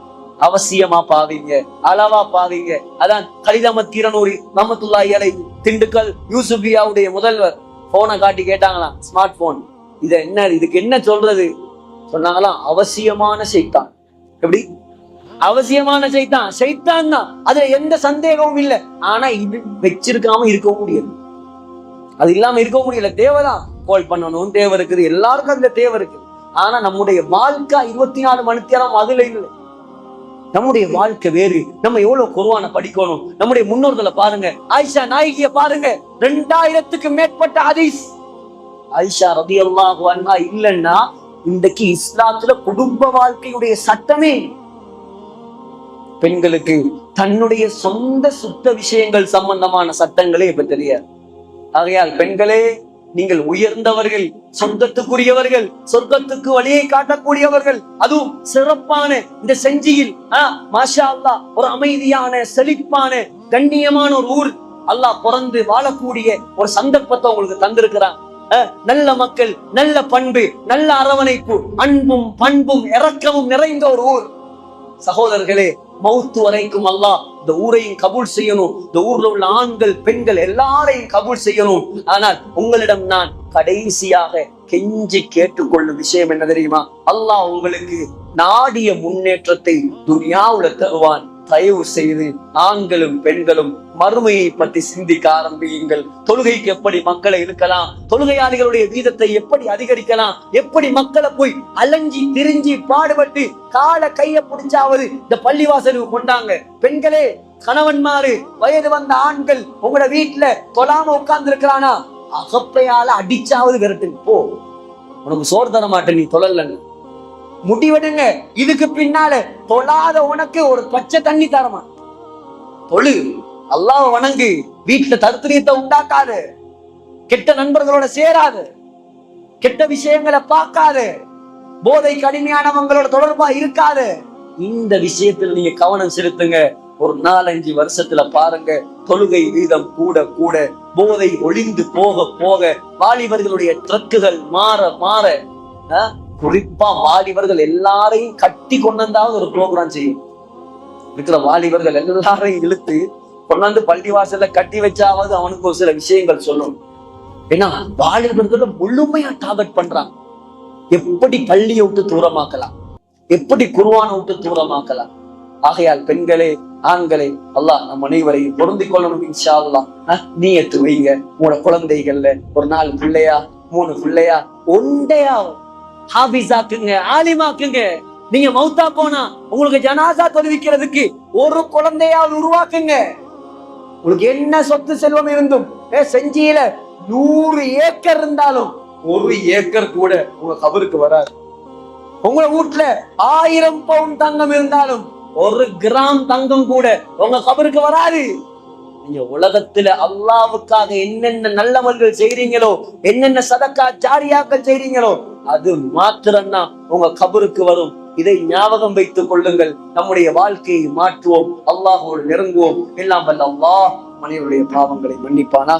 அவசியமா பாவீங்க, அளவா பாவீங்க. அதான் கலித் அஹ்மத் கீரனூரி ரஹ்மத்துல்லாஹி அலைஹி திண்டுக்கல் யூசுஃபியாவுடைய முதல்வர் போனை காட்டி கேட்டாங்களாம், ஸ்மார்ட் போன் இத என்ன, இதுக்கு என்ன சொல்றது? சொன்னாங்களாம் அவசியமான சைத்தான். எப்படி? அவசியமான சைத்தான் தான், அதுல எந்த சந்தேகமும் இல்லை. ஆனா இது வச்சிருக்காம இருக்கவும் முடியாது, அது இல்லாம இருக்கவும் முடியல. தேவைதான், கால் பண்ணணும் தேவை இருக்குது, எல்லாருக்கும் அதுல தேவை இருக்குது. ஆனா நம்முடைய வாழ்க்கை 24 மணி நேரம் அதுல இல்லை. நம்முடைய வாழ்க்கை வேறு. நம்ம எவ்வளவு குர்ஆனை படிக்கணும். நம்முடைய முன்னோர்களை பாருங்க, ஆயிஷா நாயகிய பாருங்க, 2000க்கு மேற்பட்ட ஹதீஸ். ஆயிஷா ரலியல்லாஹு அன்ஹா இல்லைன்னா இன்றைக்கு இஸ்லாத்துல குடும்ப வாழ்க்கையுடைய சட்டமே. பெண்களுக்கு தன்னுடைய சொந்த சுத்த விஷயங்கள் சம்பந்தமான சட்டங்களே இப்ப தெரியாது. ஆகையால் பெண்களே, நீங்கள் உயர்ந்தவர்கள், சொந்தத்துக்குரியவர்கள், சொர்க்கத்துக்கு வழியை காட்டக்கூடியவர்கள். அதுவும் சிறப்பான இந்த செஞ்சியில் மாஷா அல்லாஹ் ஒரு அமைதியான, செழிப்பான, கண்ணியமான ஒரு ஊர். அல்லாஹ் பிறந்து வாழக்கூடிய ஒரு சந்தர்ப்பத்தை உங்களுக்கு தந்திருக்கிறான். நல்ல மக்கள், நல்ல பண்பு, நல்ல அரவணைப்பு, அன்பும் பண்பும் இரக்கமும் நிறைந்த ஒரு ஊர். சகோதரர்களே, மௌத்து வரைக்கும் அல்லாஹ் இந்த ஊரையும் கபூல் செய்யணும். இந்த ஊர்ல உள்ள ஆண்கள், பெண்கள் எல்லாரையும் கபூல் செய்யணும். ஆனால் உங்களிடம் நான் கடைசியாக கெஞ்சி கேட்டுக்கொள்ளும் விஷயம் என்ன தெரியுமா? அல்லாஹ் உங்களுக்கு நாடிய முன்னேற்றத்தை துனியாவுல தருவான். தயவு செய்து ஆண்களும் பெண்களும் மறுமையை பற்றி சிந்திக்க ஆரம்பியுங்கள். தொழுகைக்கு எப்படி மக்களை இழுக்கலாம், தொழுகையாளிகளுடைய வீதத்தை எப்படி அதிகரிக்கலாம், எப்படி மக்களை போய் அலைஞ்சி திரிஞ்சி பாடுபட்டு கால கைய பிடிச்சாவது இந்த பள்ளிவாசலுக்கு கொண்டாங்க. பெண்களே, கணவன்மாரு, வயது வந்த ஆண்கள் உங்களோட வீட்டுல தொழாம உட்கார்ந்து இருக்கிறானா, அகப்பையால அடிச்சாவது விரட்டு. போ, உனக்கு சோறு தர மாட்டேன், நீ தொழலன்னு முடிவெடுங்க. இதுக்கு பின்னால தொழாத உனக்கு ஒரு பச்சை தண்ணி தரமா. தொழு, அல்லாஹ் வணங்கு, வீட்டுல தருத்திரியத்தை உண்டாக்காது, கெட்ட நண்பர்களோட சேராது, கெட்ட விஷயங்களை பார்க்காது, போதை கடுமையானவங்களோட தொடர்பா இருக்காது. இந்த விஷயத்துல நீங்க கவனம் செலுத்துங்க. ஒரு 4-5 வருஷத்துல பாருங்க, தொழுகை வீதம் கூட கூட போதை ஒளிந்து போக போக வாலிபர்களுடைய ட்ரக்குகள் மாற மாற, குறிப்பா வாலிபர்கள் எல்லாரையும் கட்டி கொண்டாந்தாவது ஒரு ப்ரோக்ராம் செய்யும். இருக்கிற வாலிபர்கள் எல்லாரையும் இழுத்து கொண்டாந்து பள்ளிவாசல்ல கட்டி வச்சாவது அவனுக்கு ஒரு சில விஷயங்கள் சொல்லணும். ஏன்னா வாலிபர்கள் முழுமையா டார்கெட் பண்றாங்க. எப்படி பள்ளியை விட்டு தூரமாக்கலாம், எப்படி குர்ஆனை விட்டு தூரமாக்கலாம். ஆகையால் பெண்களே, ஆண்களே, அல்லாஹ் நம் அனைவரையும் பொருந்திக் கொள்ளணும். இன்ஷா அல்லாஹ் நீயத்து வைங்க. உங்களோட குழந்தைகள்ல ஒரு 4 பிள்ளையா 3 பிள்ளையா ஒண்டையா ஹாபிஸாக்குங்க, ஆலிமாக்குங்க. நீங்க மௌத்தா போனா உங்களுக்கு ஜனாசா தொழுவிக்கிறதுக்கு ஒரு குழந்தையாவது உருவாக்குங்க. உங்களுக்கு என்ன சொத்து செல்வம் இருந்தும், செஞ்சியில 100 ஏக்கர் இருந்தாலும் 1 ஏக்கர் கூட உங்க கபருக்கு வராது. உங்க வீட்டுல 1000 பவுன் தங்கம் இருந்தாலும் 1 கிராம் தங்கம் கூட உங்க கபருக்கு வராது. நீங்க உலகத்துல அல்லாவுக்காக என்னென்ன நல்லவர்கள் செய்றீங்களோ, என்னென்ன சதக்கா ஜாரியாக்கள் செய்றீங்களோ, அது மாத்திரம்தான் உங்க கபருக்கு வரும். இதை ஞாபகம் வைத்துக் கொள்ளுங்கள். நம்முடைய வாழ்க்கையை மாற்றுவோம், அல்லாஹ்வோடு நெருங்குவோம். எல்லாம் வல்ல அல்லாஹ் மனிதனுடைய பாவங்களை மன்னிப்பானா.